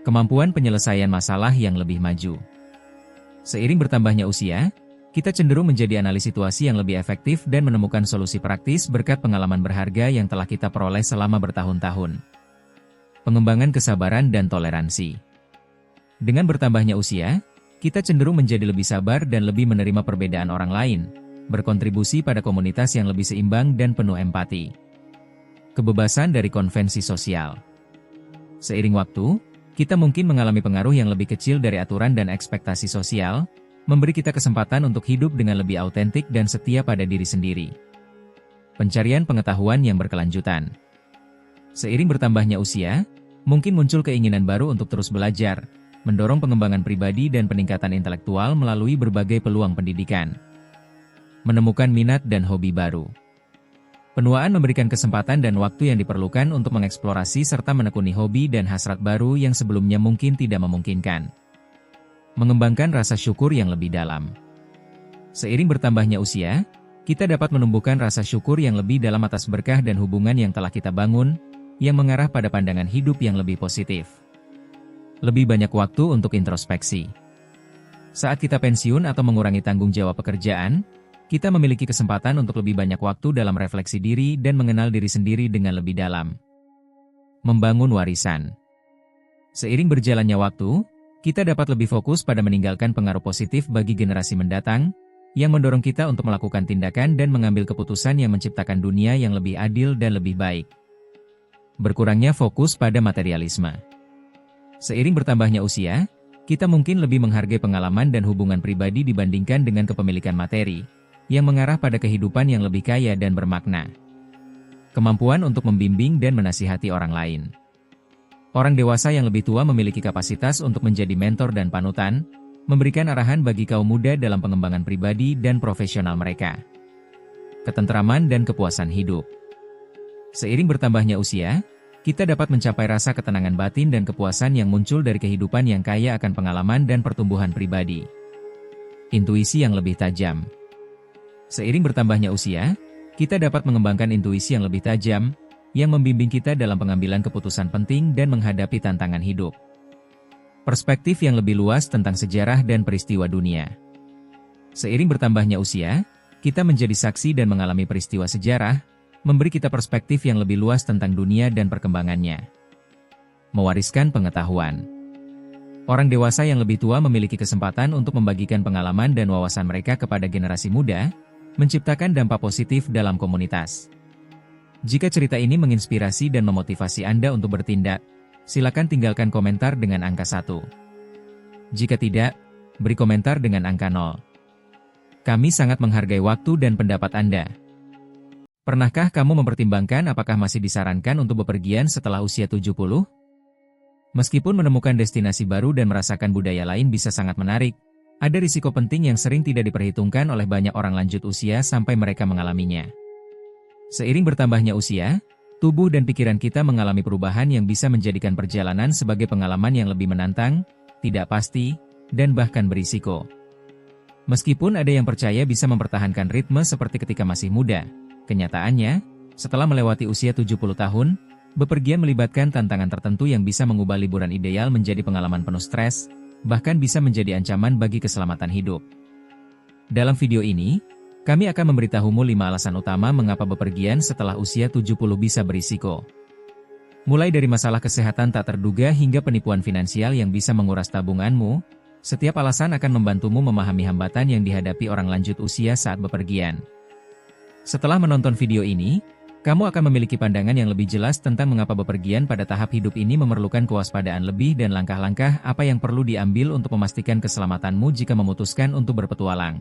Kemampuan penyelesaian masalah yang lebih maju. Seiring bertambahnya usia, kita cenderung menjadi analis situasi yang lebih efektif dan menemukan solusi praktis berkat pengalaman berharga yang telah kita peroleh selama bertahun-tahun. Pengembangan kesabaran dan toleransi. Dengan bertambahnya usia, kita cenderung menjadi lebih sabar dan lebih menerima perbedaan orang lain, berkontribusi pada komunitas yang lebih seimbang dan penuh empati. Kebebasan dari konvensi sosial. Seiring waktu, kita mungkin mengalami pengaruh yang lebih kecil dari aturan dan ekspektasi sosial, memberi kita kesempatan untuk hidup dengan lebih autentik dan setia pada diri sendiri. Pencarian pengetahuan yang berkelanjutan. Seiring bertambahnya usia, mungkin muncul keinginan baru untuk terus belajar, mendorong pengembangan pribadi dan peningkatan intelektual melalui berbagai peluang pendidikan. Menemukan minat dan hobi baru. Penuaan memberikan kesempatan dan waktu yang diperlukan untuk mengeksplorasi serta menekuni hobi dan hasrat baru yang sebelumnya mungkin tidak memungkinkan. Mengembangkan rasa syukur yang lebih dalam. Seiring bertambahnya usia, kita dapat menumbuhkan rasa syukur yang lebih dalam atas berkah dan hubungan yang telah kita bangun, yang mengarah pada pandangan hidup yang lebih positif. Lebih banyak waktu untuk introspeksi. Saat kita pensiun atau mengurangi tanggung jawab pekerjaan, kita memiliki kesempatan untuk lebih banyak waktu dalam refleksi diri dan mengenal diri sendiri dengan lebih dalam. Membangun warisan. Seiring berjalannya waktu, kita dapat lebih fokus pada meninggalkan pengaruh positif bagi generasi mendatang, yang mendorong kita untuk melakukan tindakan dan mengambil keputusan yang menciptakan dunia yang lebih adil dan lebih baik. Berkurangnya fokus pada materialisme. Seiring bertambahnya usia, kita mungkin lebih menghargai pengalaman dan hubungan pribadi dibandingkan dengan kepemilikan materi, yang mengarah pada kehidupan yang lebih kaya dan bermakna. Kemampuan untuk membimbing dan menasihati orang lain. Orang dewasa yang lebih tua memiliki kapasitas untuk menjadi mentor dan panutan, memberikan arahan bagi kaum muda dalam pengembangan pribadi dan profesional mereka. Ketentraman dan kepuasan hidup. Seiring bertambahnya usia, kita dapat mencapai rasa ketenangan batin dan kepuasan yang muncul dari kehidupan yang kaya akan pengalaman dan pertumbuhan pribadi. Intuisi yang lebih tajam. Seiring bertambahnya usia, kita dapat mengembangkan intuisi yang lebih tajam, yang membimbing kita dalam pengambilan keputusan penting dan menghadapi tantangan hidup. Perspektif yang lebih luas tentang sejarah dan peristiwa dunia. Seiring bertambahnya usia, kita menjadi saksi dan mengalami peristiwa sejarah, memberi kita perspektif yang lebih luas tentang dunia dan perkembangannya. Mewariskan pengetahuan. Orang dewasa yang lebih tua memiliki kesempatan untuk membagikan pengalaman dan wawasan mereka kepada generasi muda, menciptakan dampak positif dalam komunitas. Jika cerita ini menginspirasi dan memotivasi Anda untuk bertindak, silakan tinggalkan komentar dengan angka 1. Jika tidak, beri komentar dengan angka 0. Kami sangat menghargai waktu dan pendapat Anda. Pernahkah kamu mempertimbangkan apakah masih disarankan untuk bepergian setelah usia 70? Meskipun menemukan destinasi baru dan merasakan budaya lain bisa sangat menarik, ada risiko penting yang sering tidak diperhitungkan oleh banyak orang lanjut usia sampai mereka mengalaminya. Seiring bertambahnya usia, tubuh dan pikiran kita mengalami perubahan yang bisa menjadikan perjalanan sebagai pengalaman yang lebih menantang, tidak pasti, dan bahkan berisiko. Meskipun ada yang percaya bisa mempertahankan ritme seperti ketika masih muda, kenyataannya, setelah melewati usia 70 tahun, bepergian melibatkan tantangan tertentu yang bisa mengubah liburan ideal menjadi pengalaman penuh stres, bahkan bisa menjadi ancaman bagi keselamatan hidup. Dalam video ini, kami akan memberitahumu 5 alasan utama mengapa bepergian setelah usia 70 bisa berisiko. Mulai dari masalah kesehatan tak terduga hingga penipuan finansial yang bisa menguras tabunganmu, setiap alasan akan membantumu memahami hambatan yang dihadapi orang lanjut usia saat bepergian. Setelah menonton video ini, kamu akan memiliki pandangan yang lebih jelas tentang mengapa bepergian pada tahap hidup ini memerlukan kewaspadaan lebih dan langkah-langkah apa yang perlu diambil untuk memastikan keselamatanmu jika memutuskan untuk berpetualang.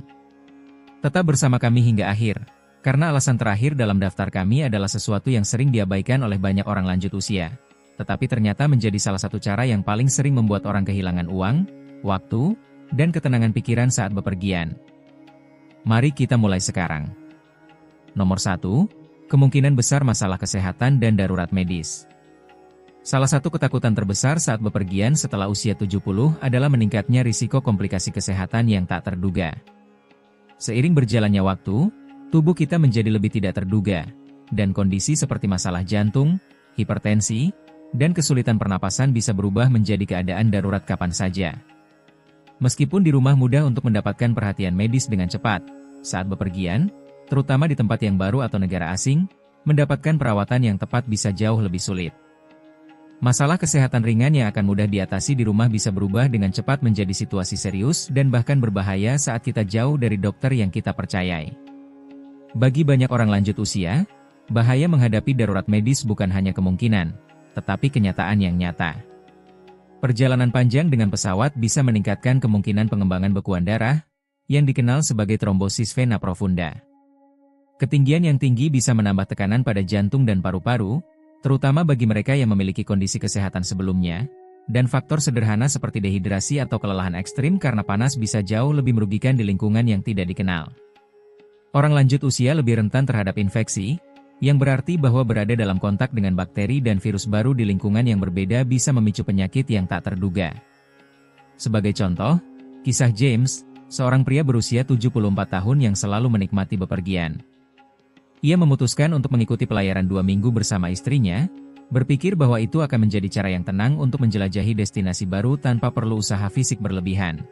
Tetap bersama kami hingga akhir, karena alasan terakhir dalam daftar kami adalah sesuatu yang sering diabaikan oleh banyak orang lanjut usia, tetapi ternyata menjadi salah satu cara yang paling sering membuat orang kehilangan uang, waktu, dan ketenangan pikiran saat bepergian. Mari kita mulai sekarang. Nomor 1. Kemungkinan besar masalah kesehatan dan darurat medis. Salah satu ketakutan terbesar saat bepergian setelah usia 70 adalah meningkatnya risiko komplikasi kesehatan yang tak terduga. Seiring berjalannya waktu, tubuh kita menjadi lebih tidak terduga, dan kondisi seperti masalah jantung, hipertensi, dan kesulitan pernapasan bisa berubah menjadi keadaan darurat kapan saja. Meskipun di rumah mudah untuk mendapatkan perhatian medis dengan cepat, saat bepergian, terutama di tempat yang baru atau negara asing, mendapatkan perawatan yang tepat bisa jauh lebih sulit. Masalah kesehatan ringan yang akan mudah diatasi di rumah bisa berubah dengan cepat menjadi situasi serius dan bahkan berbahaya saat kita jauh dari dokter yang kita percayai. Bagi banyak orang lanjut usia, bahaya menghadapi darurat medis bukan hanya kemungkinan, tetapi kenyataan yang nyata. Perjalanan panjang dengan pesawat bisa meningkatkan kemungkinan pengembangan bekuan darah, yang dikenal sebagai trombosis vena profunda. Ketinggian yang tinggi bisa menambah tekanan pada jantung dan paru-paru, terutama bagi mereka yang memiliki kondisi kesehatan sebelumnya, dan faktor sederhana seperti dehidrasi atau kelelahan ekstrim karena panas bisa jauh lebih merugikan di lingkungan yang tidak dikenal. Orang lanjut usia lebih rentan terhadap infeksi, yang berarti bahwa berada dalam kontak dengan bakteri dan virus baru di lingkungan yang berbeda bisa memicu penyakit yang tak terduga. Sebagai contoh, kisah James, seorang pria berusia 74 tahun yang selalu menikmati bepergian. Ia memutuskan untuk mengikuti pelayaran 2 minggu bersama istrinya, berpikir bahwa itu akan menjadi cara yang tenang untuk menjelajahi destinasi baru tanpa perlu usaha fisik berlebihan.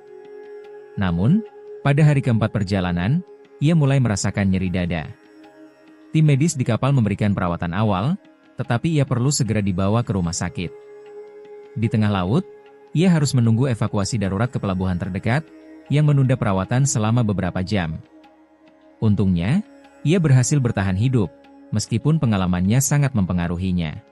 Namun, pada hari keempat perjalanan, ia mulai merasakan nyeri dada. Tim medis di kapal memberikan perawatan awal, tetapi ia perlu segera dibawa ke rumah sakit. Di tengah laut, ia harus menunggu evakuasi darurat ke pelabuhan terdekat, yang menunda perawatan selama beberapa jam. Untungnya, ia berhasil bertahan hidup, meskipun pengalamannya sangat mempengaruhinya.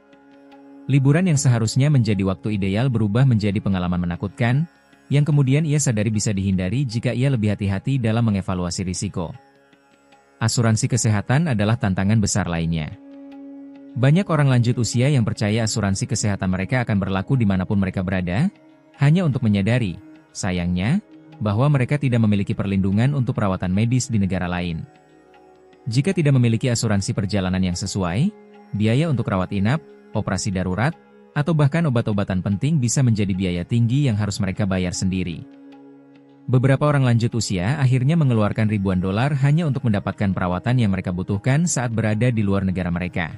Liburan yang seharusnya menjadi waktu ideal berubah menjadi pengalaman menakutkan, yang kemudian ia sadari bisa dihindari jika ia lebih hati-hati dalam mengevaluasi risiko. Asuransi kesehatan adalah tantangan besar lainnya. Banyak orang lanjut usia yang percaya asuransi kesehatan mereka akan berlaku dimanapun mereka berada, hanya untuk menyadari, sayangnya, bahwa mereka tidak memiliki perlindungan untuk perawatan medis di negara lain. Jika tidak memiliki asuransi perjalanan yang sesuai, biaya untuk rawat inap, operasi darurat, atau bahkan obat-obatan penting bisa menjadi biaya tinggi yang harus mereka bayar sendiri. Beberapa orang lanjut usia akhirnya mengeluarkan ribuan dolar hanya untuk mendapatkan perawatan yang mereka butuhkan saat berada di luar negara mereka.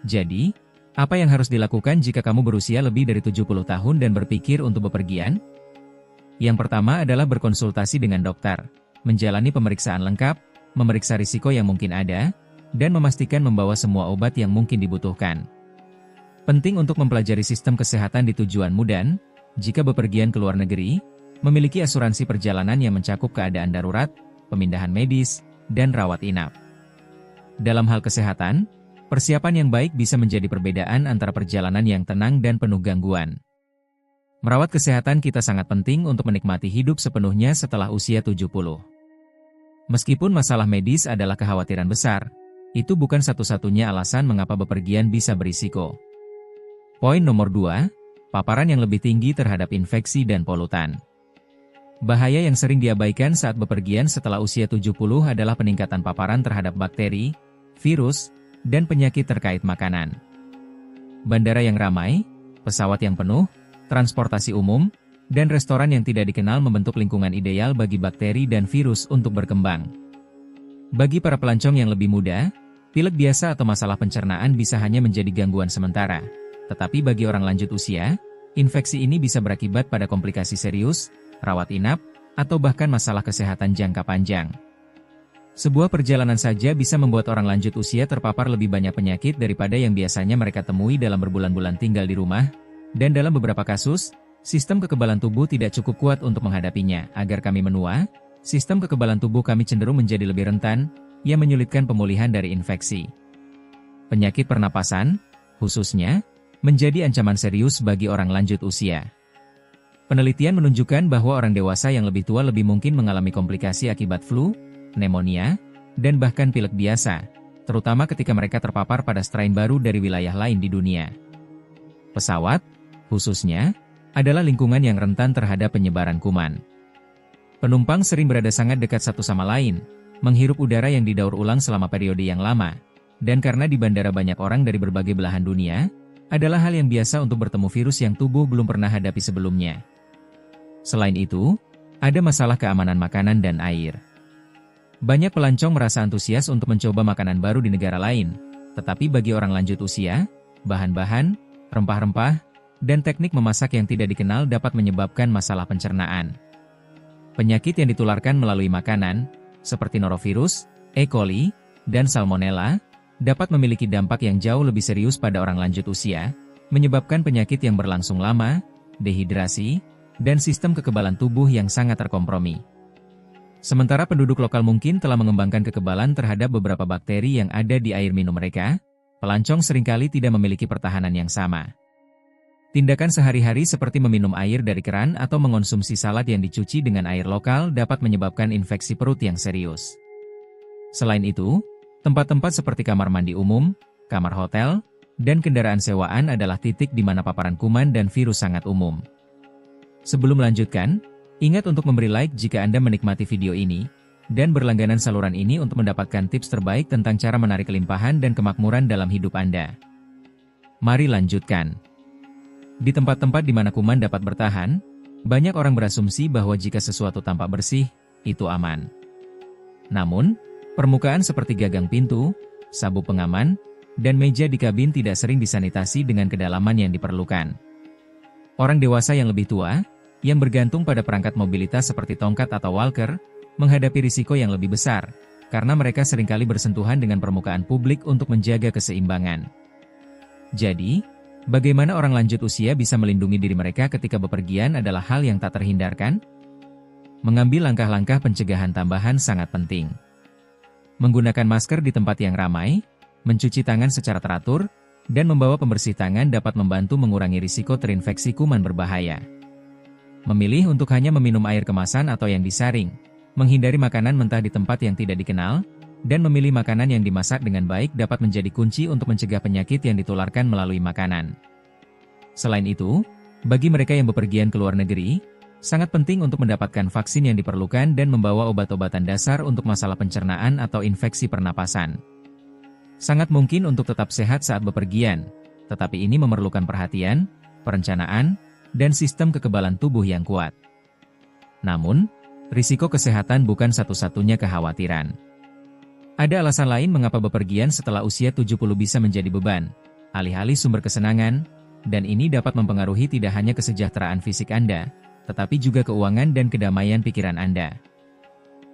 Jadi, Apa yang harus dilakukan jika kamu berusia lebih dari 70 tahun dan berpikir untuk bepergian? Yang pertama adalah berkonsultasi dengan dokter, menjalani pemeriksaan lengkap, memeriksa risiko yang mungkin ada, dan memastikan membawa semua obat yang mungkin dibutuhkan. Penting untuk mempelajari sistem kesehatan di tujuanmu dan, jika bepergian ke luar negeri, memiliki asuransi perjalanan yang mencakup keadaan darurat, pemindahan medis, dan rawat inap. Dalam hal kesehatan, persiapan yang baik bisa menjadi perbedaan antara perjalanan yang tenang dan penuh gangguan. Merawat kesehatan kita sangat penting untuk menikmati hidup sepenuhnya setelah usia 70. Meskipun masalah medis adalah kekhawatiran besar, itu bukan satu-satunya alasan mengapa bepergian bisa berisiko. Poin nomor 2, paparan yang lebih tinggi terhadap infeksi dan polutan. Bahaya yang sering diabaikan saat bepergian setelah usia 70 adalah peningkatan paparan terhadap bakteri, virus, dan penyakit terkait makanan. Bandara yang ramai, pesawat yang penuh, transportasi umum, dan restoran yang tidak dikenal membentuk lingkungan ideal bagi bakteri dan virus untuk berkembang. Bagi para pelancong yang lebih muda, pilek biasa atau masalah pencernaan bisa hanya menjadi gangguan sementara. Tetapi bagi orang lanjut usia, infeksi ini bisa berakibat pada komplikasi serius, rawat inap, atau bahkan masalah kesehatan jangka panjang. Sebuah perjalanan saja bisa membuat orang lanjut usia terpapar lebih banyak penyakit daripada yang biasanya mereka temui dalam berbulan-bulan tinggal di rumah, dan dalam beberapa kasus, sistem kekebalan tubuh tidak cukup kuat untuk menghadapinya. Agar kami menua, sistem kekebalan tubuh kami cenderung menjadi lebih rentan, yang menyulitkan pemulihan dari infeksi. Penyakit pernapasan, khususnya, menjadi ancaman serius bagi orang lanjut usia. Penelitian menunjukkan bahwa orang dewasa yang lebih tua lebih mungkin mengalami komplikasi akibat flu, pneumonia, dan bahkan pilek biasa, terutama ketika mereka terpapar pada strain baru dari wilayah lain di dunia. Pesawat, khususnya, adalah lingkungan yang rentan terhadap penyebaran kuman. Penumpang sering berada sangat dekat satu sama lain, menghirup udara yang didaur ulang selama periode yang lama, dan karena di bandara banyak orang dari berbagai belahan dunia, adalah hal yang biasa untuk bertemu virus yang tubuh belum pernah hadapi sebelumnya. Selain itu, ada masalah keamanan makanan dan air. Banyak pelancong merasa antusias untuk mencoba makanan baru di negara lain, tetapi bagi orang lanjut usia, bahan-bahan, rempah-rempah, dan teknik memasak yang tidak dikenal dapat menyebabkan masalah pencernaan. Penyakit yang ditularkan melalui makanan, seperti norovirus, E. coli, dan salmonella, dapat memiliki dampak yang jauh lebih serius pada orang lanjut usia, menyebabkan penyakit yang berlangsung lama, dehidrasi, dan sistem kekebalan tubuh yang sangat terkompromi. Sementara penduduk lokal mungkin telah mengembangkan kekebalan terhadap beberapa bakteri yang ada di air minum mereka, pelancong seringkali tidak memiliki pertahanan yang sama. Tindakan sehari-hari seperti meminum air dari keran atau mengonsumsi salad yang dicuci dengan air lokal dapat menyebabkan infeksi perut yang serius. Selain itu, tempat-tempat seperti kamar mandi umum, kamar hotel, dan kendaraan sewaan adalah titik di mana paparan kuman dan virus sangat umum. Sebelum melanjutkan, ingat untuk memberi like jika Anda menikmati video ini, dan berlangganan saluran ini untuk mendapatkan tips terbaik tentang cara menarik kelimpahan dan kemakmuran dalam hidup Anda. Mari lanjutkan. Di tempat-tempat di mana kuman dapat bertahan, banyak orang berasumsi bahwa jika sesuatu tampak bersih, itu aman. Namun, permukaan seperti gagang pintu, sabuk pengaman, dan meja di kabin tidak sering disanitasi dengan kedalaman yang diperlukan. Orang dewasa yang lebih tua, yang bergantung pada perangkat mobilitas seperti tongkat atau walker, menghadapi risiko yang lebih besar, karena mereka seringkali bersentuhan dengan permukaan publik untuk menjaga keseimbangan. Jadi, bagaimana orang lanjut usia bisa melindungi diri mereka ketika bepergian adalah hal yang tak terhindarkan? Mengambil langkah-langkah pencegahan tambahan sangat penting. Menggunakan masker di tempat yang ramai, mencuci tangan secara teratur, dan membawa pembersih tangan dapat membantu mengurangi risiko terinfeksi kuman berbahaya. Memilih untuk hanya meminum air kemasan atau yang disaring, menghindari makanan mentah di tempat yang tidak dikenal, dan memilih makanan yang dimasak dengan baik dapat menjadi kunci untuk mencegah penyakit yang ditularkan melalui makanan. Selain itu, bagi mereka yang bepergian ke luar negeri, sangat penting untuk mendapatkan vaksin yang diperlukan dan membawa obat-obatan dasar untuk masalah pencernaan atau infeksi pernapasan. Sangat mungkin untuk tetap sehat saat bepergian, tetapi ini memerlukan perhatian, perencanaan, dan sistem kekebalan tubuh yang kuat. Namun, risiko kesehatan bukan satu-satunya kekhawatiran. Ada alasan lain mengapa bepergian setelah usia 70 bisa menjadi beban, alih-alih sumber kesenangan, dan ini dapat mempengaruhi tidak hanya kesejahteraan fisik Anda, tetapi juga keuangan dan kedamaian pikiran Anda.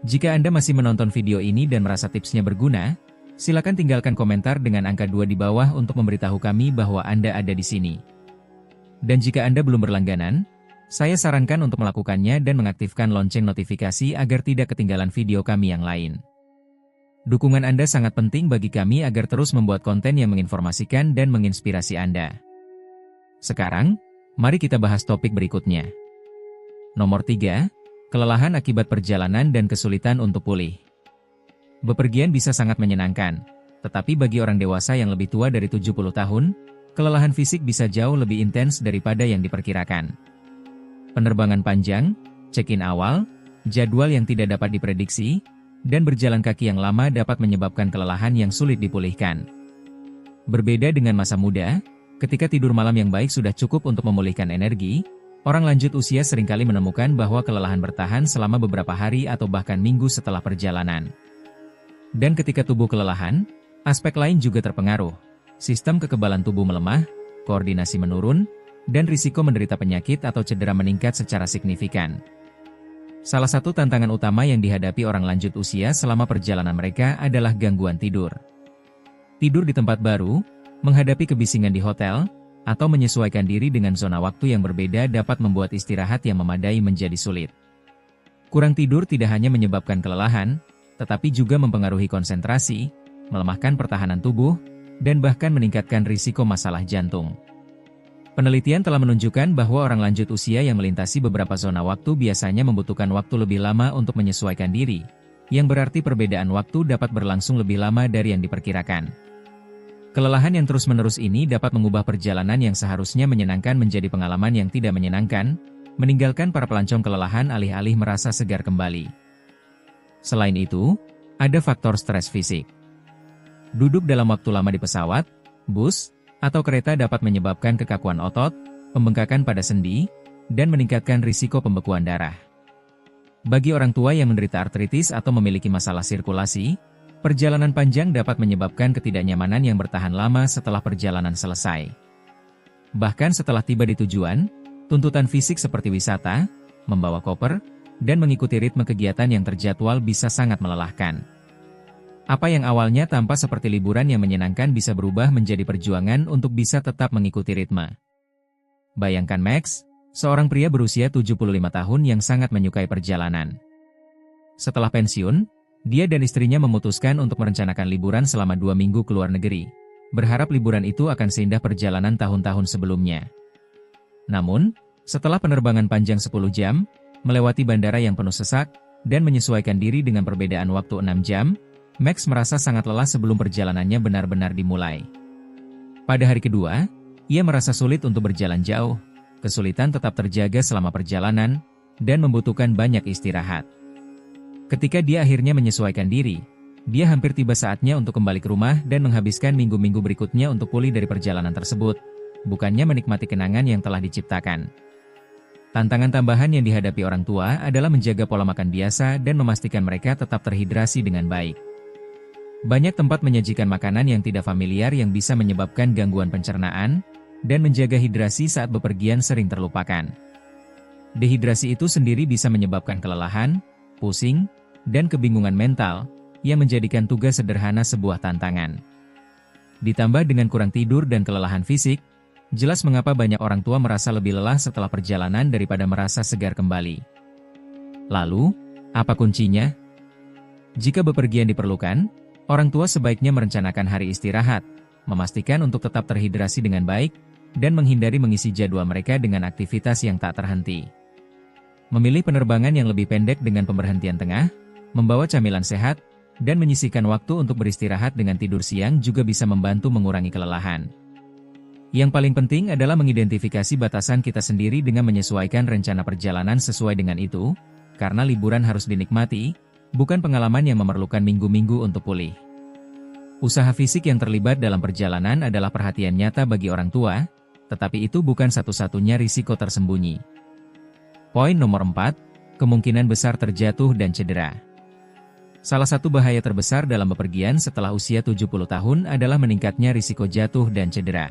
Jika Anda masih menonton video ini dan merasa tipsnya berguna, silakan tinggalkan komentar dengan angka 2 di bawah untuk memberitahu kami bahwa Anda ada di sini. Dan jika Anda belum berlangganan, saya sarankan untuk melakukannya dan mengaktifkan lonceng notifikasi agar tidak ketinggalan video kami yang lain. Dukungan Anda sangat penting bagi kami agar terus membuat konten yang menginformasikan dan menginspirasi Anda. Sekarang, mari kita bahas topik berikutnya. Nomor 3, kelelahan akibat perjalanan dan kesulitan untuk pulih. Bepergian bisa sangat menyenangkan, tetapi bagi orang dewasa yang lebih tua dari 70 tahun, kelelahan fisik bisa jauh lebih intens daripada yang diperkirakan. Penerbangan panjang, check-in awal, jadwal yang tidak dapat diprediksi, dan berjalan kaki yang lama dapat menyebabkan kelelahan yang sulit dipulihkan. Berbeda dengan masa muda, ketika tidur malam yang baik sudah cukup untuk memulihkan energi, orang lanjut usia seringkali menemukan bahwa kelelahan bertahan selama beberapa hari atau bahkan minggu setelah perjalanan. Dan ketika tubuh kelelahan, aspek lain juga terpengaruh. Sistem kekebalan tubuh melemah, koordinasi menurun, dan risiko menderita penyakit atau cedera meningkat secara signifikan. Salah satu tantangan utama yang dihadapi orang lanjut usia selama perjalanan mereka adalah gangguan tidur. Tidur di tempat baru, menghadapi kebisingan di hotel, atau menyesuaikan diri dengan zona waktu yang berbeda dapat membuat istirahat yang memadai menjadi sulit. Kurang tidur tidak hanya menyebabkan kelelahan, tetapi juga mempengaruhi konsentrasi, melemahkan pertahanan tubuh, dan bahkan meningkatkan risiko masalah jantung. Penelitian telah menunjukkan bahwa orang lanjut usia yang melintasi beberapa zona waktu biasanya membutuhkan waktu lebih lama untuk menyesuaikan diri, yang berarti perbedaan waktu dapat berlangsung lebih lama dari yang diperkirakan. Kelelahan yang terus-menerus ini dapat mengubah perjalanan yang seharusnya menyenangkan menjadi pengalaman yang tidak menyenangkan, meninggalkan para pelancong kelelahan alih-alih merasa segar kembali. Selain itu, ada faktor stres fisik. Duduk dalam waktu lama di pesawat, bus, atau kereta dapat menyebabkan kekakuan otot, pembengkakan pada sendi, dan meningkatkan risiko pembekuan darah. Bagi orang tua yang menderita artritis atau memiliki masalah sirkulasi, perjalanan panjang dapat menyebabkan ketidaknyamanan yang bertahan lama setelah perjalanan selesai. Bahkan setelah tiba di tujuan, tuntutan fisik seperti wisata, membawa koper, dan mengikuti ritme kegiatan yang terjadwal bisa sangat melelahkan. Apa yang awalnya tampak seperti liburan yang menyenangkan bisa berubah menjadi perjuangan untuk bisa tetap mengikuti ritme. Bayangkan Max, seorang pria berusia 75 tahun yang sangat menyukai perjalanan. Setelah pensiun, dia dan istrinya memutuskan untuk merencanakan liburan selama 2 minggu ke luar negeri, berharap liburan itu akan seindah perjalanan tahun-tahun sebelumnya. Namun, setelah penerbangan panjang 10 jam, melewati bandara yang penuh sesak, dan menyesuaikan diri dengan perbedaan waktu 6 jam, Max merasa sangat lelah sebelum perjalanannya benar-benar dimulai. Pada hari kedua, ia merasa sulit untuk berjalan jauh, kesulitan tetap terjaga selama perjalanan, dan membutuhkan banyak istirahat. Ketika dia akhirnya menyesuaikan diri, dia hampir tiba saatnya untuk kembali ke rumah dan menghabiskan minggu-minggu berikutnya untuk pulih dari perjalanan tersebut, bukannya menikmati kenangan yang telah diciptakan. Tantangan tambahan yang dihadapi orang tua adalah menjaga pola makan biasa dan memastikan mereka tetap terhidrasi dengan baik. Banyak tempat menyajikan makanan yang tidak familiar yang bisa menyebabkan gangguan pencernaan, dan menjaga hidrasi saat bepergian sering terlupakan. Dehidrasi itu sendiri bisa menyebabkan kelelahan, pusing, dan kebingungan mental, yang menjadikan tugas sederhana sebuah tantangan. Ditambah dengan kurang tidur dan kelelahan fisik, jelas mengapa banyak orang tua merasa lebih lelah setelah perjalanan daripada merasa segar kembali. Lalu, apa kuncinya? Jika bepergian diperlukan, orang tua sebaiknya merencanakan hari istirahat, memastikan untuk tetap terhidrasi dengan baik, dan menghindari mengisi jadwal mereka dengan aktivitas yang tak terhenti. Memilih penerbangan yang lebih pendek dengan pemberhentian tengah, membawa camilan sehat, dan menyisihkan waktu untuk beristirahat dengan tidur siang juga bisa membantu mengurangi kelelahan. Yang paling penting adalah mengidentifikasi batasan kita sendiri dengan menyesuaikan rencana perjalanan sesuai dengan itu, karena liburan harus dinikmati, bukan pengalaman yang memerlukan minggu-minggu untuk pulih. Usaha fisik yang terlibat dalam perjalanan adalah perhatian nyata bagi orang tua, tetapi itu bukan satu-satunya risiko tersembunyi. Poin nomor 4, kemungkinan besar terjatuh dan cedera. Salah satu bahaya terbesar dalam bepergian setelah usia 70 tahun adalah meningkatnya risiko jatuh dan cedera.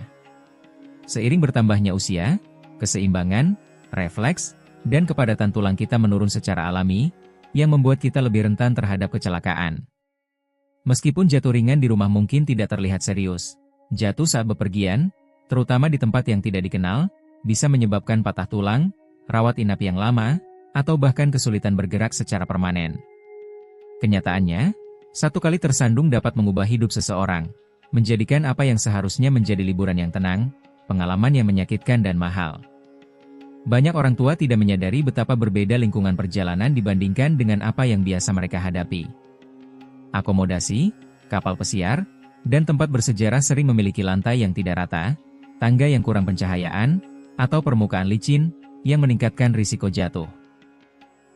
Seiring bertambahnya usia, keseimbangan, refleks, dan kepadatan tulang kita menurun secara alami, yang membuat kita lebih rentan terhadap kecelakaan. Meskipun jatuh ringan di rumah mungkin tidak terlihat serius, jatuh saat bepergian, terutama di tempat yang tidak dikenal, bisa menyebabkan patah tulang, rawat inap yang lama, atau bahkan kesulitan bergerak secara permanen. Kenyataannya, satu kali tersandung dapat mengubah hidup seseorang, menjadikan apa yang seharusnya menjadi liburan yang tenang, pengalaman yang menyakitkan dan mahal. Banyak orang tua tidak menyadari betapa berbeda lingkungan perjalanan dibandingkan dengan apa yang biasa mereka hadapi. Akomodasi, kapal pesiar, dan tempat bersejarah sering memiliki lantai yang tidak rata, tangga yang kurang pencahayaan, atau permukaan licin, yang meningkatkan risiko jatuh.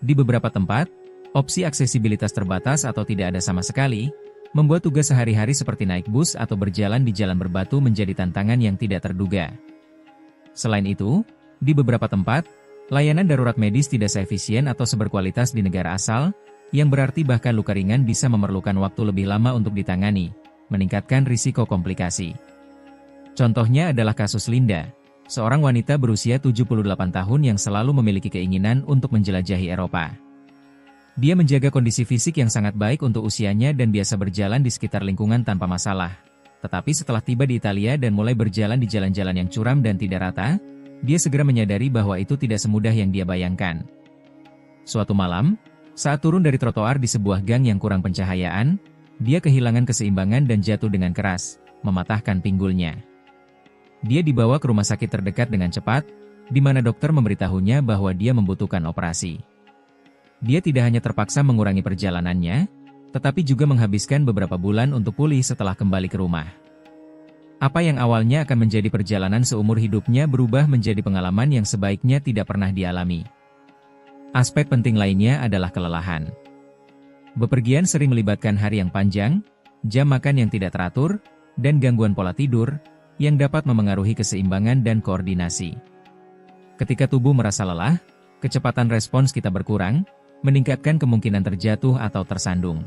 Di beberapa tempat, opsi aksesibilitas terbatas atau tidak ada sama sekali, membuat tugas sehari-hari seperti naik bus atau berjalan di jalan berbatu menjadi tantangan yang tidak terduga. Selain itu, di beberapa tempat, layanan darurat medis tidak seefisien atau seberkualitas di negara asal, yang berarti bahkan luka ringan bisa memerlukan waktu lebih lama untuk ditangani, meningkatkan risiko komplikasi. Contohnya adalah kasus Linda, seorang wanita berusia 78 tahun yang selalu memiliki keinginan untuk menjelajahi Eropa. Dia menjaga kondisi fisik yang sangat baik untuk usianya dan biasa berjalan di sekitar lingkungan tanpa masalah. Tetapi setelah tiba di Italia dan mulai berjalan di jalan-jalan yang curam dan tidak rata, dia segera menyadari bahwa itu tidak semudah yang dia bayangkan. Suatu malam, saat turun dari trotoar di sebuah gang yang kurang pencahayaan, dia kehilangan keseimbangan dan jatuh dengan keras, mematahkan pinggulnya. Dia dibawa ke rumah sakit terdekat dengan cepat, di mana dokter memberitahunya bahwa dia membutuhkan operasi. Dia tidak hanya terpaksa mengurangi perjalanannya, tetapi juga menghabiskan beberapa bulan untuk pulih setelah kembali ke rumah. Apa yang awalnya akan menjadi perjalanan seumur hidupnya berubah menjadi pengalaman yang sebaiknya tidak pernah dialami. Aspek penting lainnya adalah kelelahan. Bepergian sering melibatkan hari yang panjang, jam makan yang tidak teratur, dan gangguan pola tidur, yang dapat memengaruhi keseimbangan dan koordinasi. Ketika tubuh merasa lelah, kecepatan respons kita berkurang, meningkatkan kemungkinan terjatuh atau tersandung.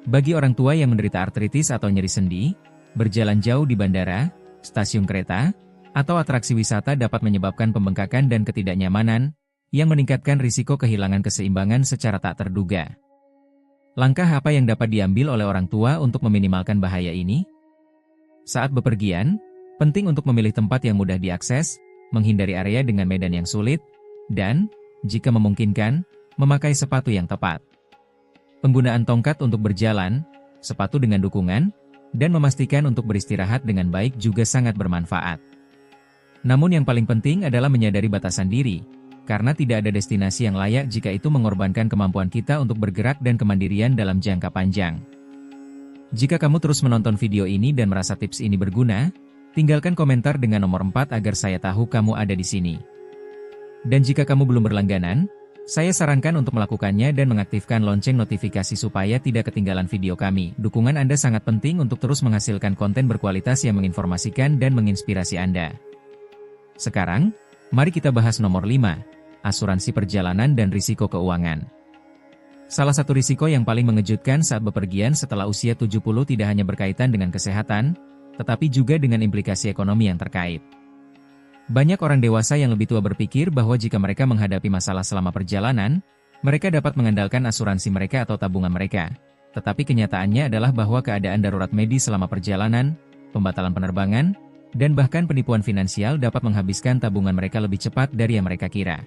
Bagi orang tua yang menderita artritis atau nyeri sendi, berjalan jauh di bandara, stasiun kereta, atau atraksi wisata dapat menyebabkan pembengkakan dan ketidaknyamanan, yang meningkatkan risiko kehilangan keseimbangan secara tak terduga. Langkah apa yang dapat diambil oleh orang tua untuk meminimalkan bahaya ini? Saat bepergian, penting untuk memilih tempat yang mudah diakses, menghindari area dengan medan yang sulit, dan, jika memungkinkan, memakai sepatu yang tepat. Penggunaan tongkat untuk berjalan, sepatu dengan dukungan, dan memastikan untuk beristirahat dengan baik juga sangat bermanfaat. Namun yang paling penting adalah menyadari batasan diri, karena tidak ada destinasi yang layak jika itu mengorbankan kemampuan kita untuk bergerak dan kemandirian dalam jangka panjang. Jika kamu terus menonton video ini dan merasa tips ini berguna, tinggalkan komentar dengan nomor 4 agar saya tahu kamu ada di sini. Dan jika kamu belum berlangganan, saya sarankan untuk melakukannya dan mengaktifkan lonceng notifikasi supaya tidak ketinggalan video kami. Dukungan Anda sangat penting untuk terus menghasilkan konten berkualitas yang menginformasikan dan menginspirasi Anda. Sekarang, mari kita bahas nomor 5, asuransi perjalanan dan risiko keuangan. Salah satu risiko yang paling mengejutkan saat bepergian setelah usia 70 tidak hanya berkaitan dengan kesehatan, tetapi juga dengan implikasi ekonomi yang terkait. Banyak orang dewasa yang lebih tua berpikir bahwa jika mereka menghadapi masalah selama perjalanan, mereka dapat mengandalkan asuransi mereka atau tabungan mereka. Tetapi kenyataannya adalah bahwa keadaan darurat medis selama perjalanan, pembatalan penerbangan, dan bahkan penipuan finansial dapat menghabiskan tabungan mereka lebih cepat dari yang mereka kira.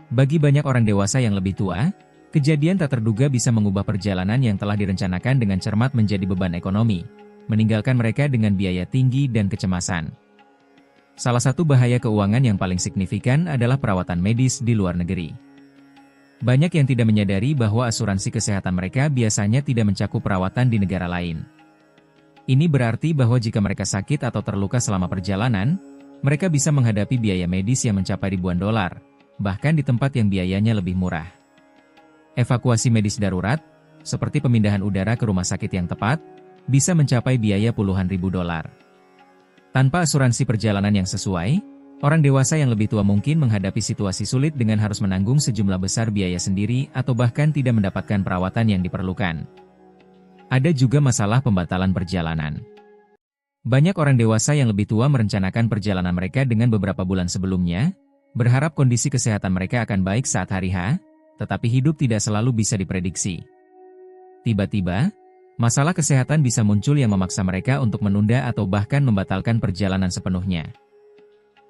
Bagi banyak orang dewasa yang lebih tua, kejadian tak terduga bisa mengubah perjalanan yang telah direncanakan dengan cermat menjadi beban ekonomi, meninggalkan mereka dengan biaya tinggi dan kecemasan. Salah satu bahaya keuangan yang paling signifikan adalah perawatan medis di luar negeri. Banyak yang tidak menyadari bahwa asuransi kesehatan mereka biasanya tidak mencakup perawatan di negara lain. Ini berarti bahwa jika mereka sakit atau terluka selama perjalanan, mereka bisa menghadapi biaya medis yang mencapai ribuan dolar, bahkan di tempat yang biayanya lebih murah. Evakuasi medis darurat, seperti pemindahan udara ke rumah sakit yang tepat, bisa mencapai biaya puluhan ribu dolar. Tanpa asuransi perjalanan yang sesuai, Orang dewasa yang lebih tua mungkin menghadapi situasi sulit dengan harus menanggung sejumlah besar biaya sendiri atau bahkan tidak mendapatkan perawatan yang diperlukan. Ada juga masalah pembatalan perjalanan. Banyak orang dewasa yang lebih tua merencanakan perjalanan mereka dengan beberapa bulan sebelumnya, berharap kondisi kesehatan mereka akan baik saat hari H, tetapi hidup tidak selalu bisa diprediksi. Tiba-tiba, masalah kesehatan bisa muncul yang memaksa mereka untuk menunda atau bahkan membatalkan perjalanan sepenuhnya.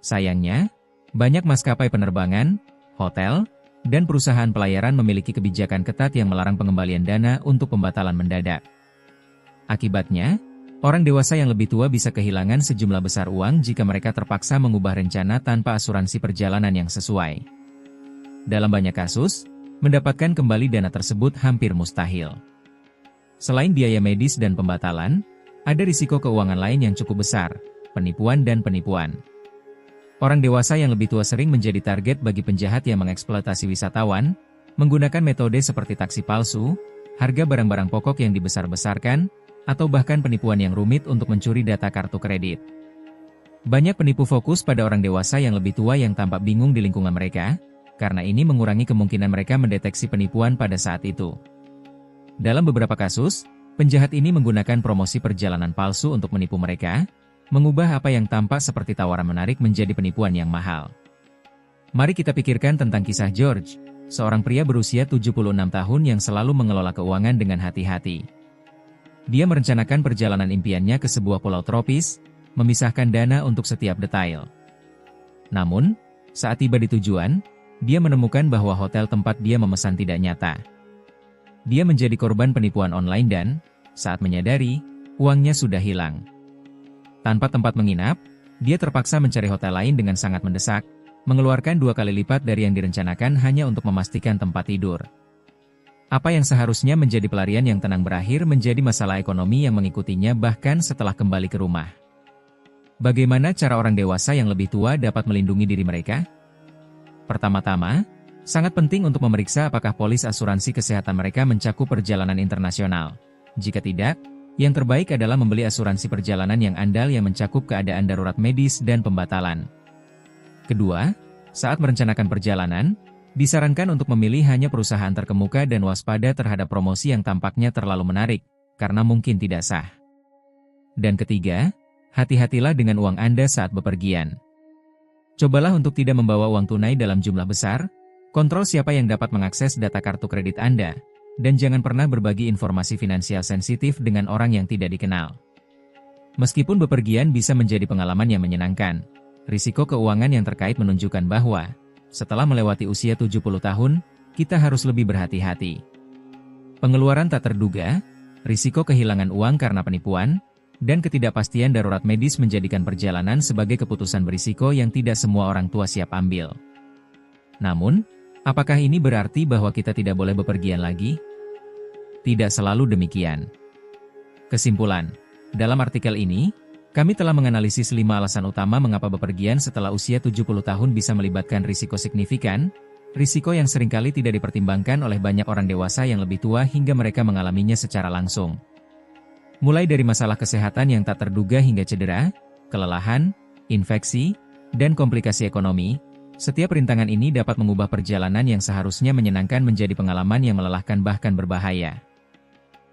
Sayangnya, banyak maskapai penerbangan, hotel, dan perusahaan pelayaran memiliki kebijakan ketat yang melarang pengembalian dana untuk pembatalan mendadak. Akibatnya, orang dewasa yang lebih tua bisa kehilangan sejumlah besar uang jika mereka terpaksa mengubah rencana tanpa asuransi perjalanan yang sesuai. Dalam banyak kasus, mendapatkan kembali dana tersebut hampir mustahil. Selain biaya medis dan pembatalan, ada risiko keuangan lain yang cukup besar, penipuan dan penipuan. Orang dewasa yang lebih tua sering menjadi target bagi penjahat yang mengeksploitasi wisatawan, menggunakan metode seperti taksi palsu, harga barang-barang pokok yang dibesar-besarkan, atau bahkan penipuan yang rumit untuk mencuri data kartu kredit. Banyak penipu fokus pada orang dewasa yang lebih tua yang tampak bingung di lingkungan mereka, karena ini mengurangi kemungkinan mereka mendeteksi penipuan pada saat itu. Dalam beberapa kasus, penjahat ini menggunakan promosi perjalanan palsu untuk menipu mereka, mengubah apa yang tampak seperti tawaran menarik menjadi penipuan yang mahal. Mari kita pikirkan tentang kisah George, seorang pria berusia 76 tahun yang selalu mengelola keuangan dengan hati-hati. Dia merencanakan perjalanan impiannya ke sebuah pulau tropis, memisahkan dana untuk setiap detail. Namun, saat tiba di tujuan, dia menemukan bahwa hotel tempat dia memesan tidak nyata. Dia menjadi korban penipuan online dan, saat menyadari, uangnya sudah hilang. Tanpa tempat menginap, dia terpaksa mencari hotel lain dengan sangat mendesak, mengeluarkan 2 kali lipat dari yang direncanakan hanya untuk memastikan tempat tidur. Apa yang seharusnya menjadi pelarian yang tenang berakhir menjadi masalah ekonomi yang mengikutinya bahkan setelah kembali ke rumah. Bagaimana cara orang dewasa yang lebih tua dapat melindungi diri mereka? Pertama-tama, sangat penting untuk memeriksa apakah polis asuransi kesehatan mereka mencakup perjalanan internasional. Jika tidak, yang terbaik adalah membeli asuransi perjalanan yang andal yang mencakup keadaan darurat medis dan pembatalan. Kedua, saat merencanakan perjalanan, disarankan untuk memilih hanya perusahaan terkemuka dan waspada terhadap promosi yang tampaknya terlalu menarik, karena mungkin tidak sah. Dan ketiga, hati-hatilah dengan uang Anda saat bepergian. Cobalah untuk tidak membawa uang tunai dalam jumlah besar, kontrol siapa yang dapat mengakses data kartu kredit Anda, dan jangan pernah berbagi informasi finansial sensitif dengan orang yang tidak dikenal. Meskipun bepergian bisa menjadi pengalaman yang menyenangkan, risiko keuangan yang terkait menunjukkan bahwa, setelah melewati usia 70 tahun, kita harus lebih berhati-hati. Pengeluaran tak terduga, risiko kehilangan uang karena penipuan, dan ketidakpastian darurat medis menjadikan perjalanan sebagai keputusan berisiko yang tidak semua orang tua siap ambil. Namun, apakah ini berarti bahwa kita tidak boleh bepergian lagi? Tidak selalu demikian. Kesimpulan, dalam artikel ini, kami telah menganalisis 5 alasan utama mengapa bepergian setelah usia 70 tahun bisa melibatkan risiko signifikan, risiko yang seringkali tidak dipertimbangkan oleh banyak orang dewasa yang lebih tua hingga mereka mengalaminya secara langsung. Mulai dari masalah kesehatan yang tak terduga hingga cedera, kelelahan, infeksi, dan komplikasi ekonomi, setiap rintangan ini dapat mengubah perjalanan yang seharusnya menyenangkan menjadi pengalaman yang melelahkan bahkan berbahaya.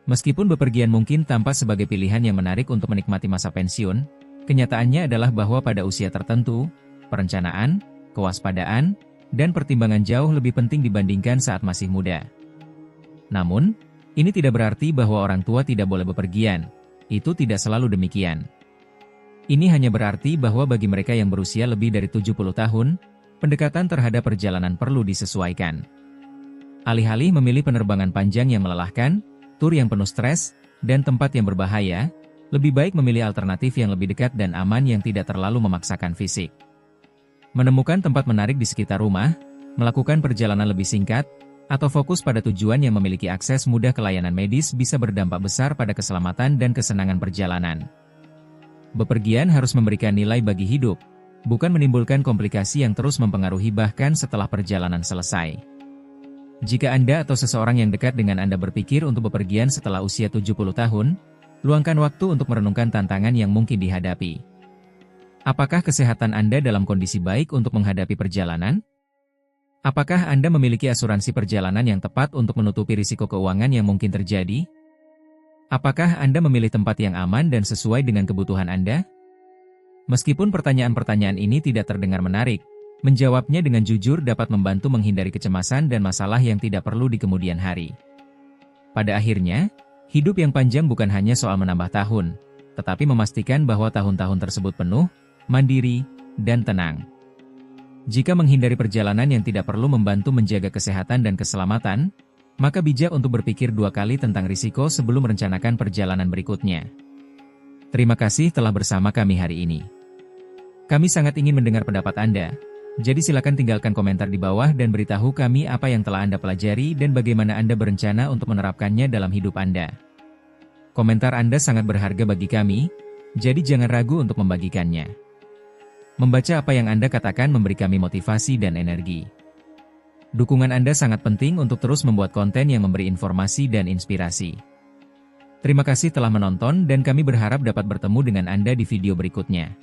Meskipun bepergian mungkin tampak sebagai pilihan yang menarik untuk menikmati masa pensiun, kenyataannya adalah bahwa pada usia tertentu, perencanaan, kewaspadaan, dan pertimbangan jauh lebih penting dibandingkan saat masih muda. Namun, ini tidak berarti bahwa orang tua tidak boleh bepergian. Itu tidak selalu demikian. Ini hanya berarti bahwa bagi mereka yang berusia lebih dari 70 tahun, pendekatan terhadap perjalanan perlu disesuaikan. Alih-alih memilih penerbangan panjang yang melelahkan, tur yang penuh stres, dan tempat yang berbahaya, lebih baik memilih alternatif yang lebih dekat dan aman yang tidak terlalu memaksakan fisik. Menemukan tempat menarik di sekitar rumah, melakukan perjalanan lebih singkat, atau fokus pada tujuan yang memiliki akses mudah ke layanan medis bisa berdampak besar pada keselamatan dan kesenangan perjalanan. Bepergian harus memberikan nilai bagi hidup, bukan menimbulkan komplikasi yang terus mempengaruhi bahkan setelah perjalanan selesai. Jika Anda atau seseorang yang dekat dengan Anda berpikir untuk bepergian setelah usia 70 tahun, luangkan waktu untuk merenungkan tantangan yang mungkin dihadapi. Apakah kesehatan Anda dalam kondisi baik untuk menghadapi perjalanan? Apakah Anda memiliki asuransi perjalanan yang tepat untuk menutupi risiko keuangan yang mungkin terjadi? Apakah Anda memilih tempat yang aman dan sesuai dengan kebutuhan Anda? Meskipun pertanyaan-pertanyaan ini tidak terdengar menarik, menjawabnya dengan jujur dapat membantu menghindari kecemasan dan masalah yang tidak perlu di kemudian hari. Pada akhirnya, hidup yang panjang bukan hanya soal menambah tahun, tetapi memastikan bahwa tahun-tahun tersebut penuh, mandiri, dan tenang. Jika menghindari perjalanan yang tidak perlu membantu menjaga kesehatan dan keselamatan, maka bijak untuk berpikir 2 kali tentang risiko sebelum merencanakan perjalanan berikutnya. Terima kasih telah bersama kami hari ini. Kami sangat ingin mendengar pendapat Anda, jadi silakan tinggalkan komentar di bawah dan beritahu kami apa yang telah Anda pelajari dan bagaimana Anda berencana untuk menerapkannya dalam hidup Anda. Komentar Anda sangat berharga bagi kami, jadi jangan ragu untuk membagikannya. Membaca apa yang Anda katakan memberi kami motivasi dan energi. Dukungan Anda sangat penting untuk terus membuat konten yang memberi informasi dan inspirasi. Terima kasih telah menonton dan kami berharap dapat bertemu dengan Anda di video berikutnya.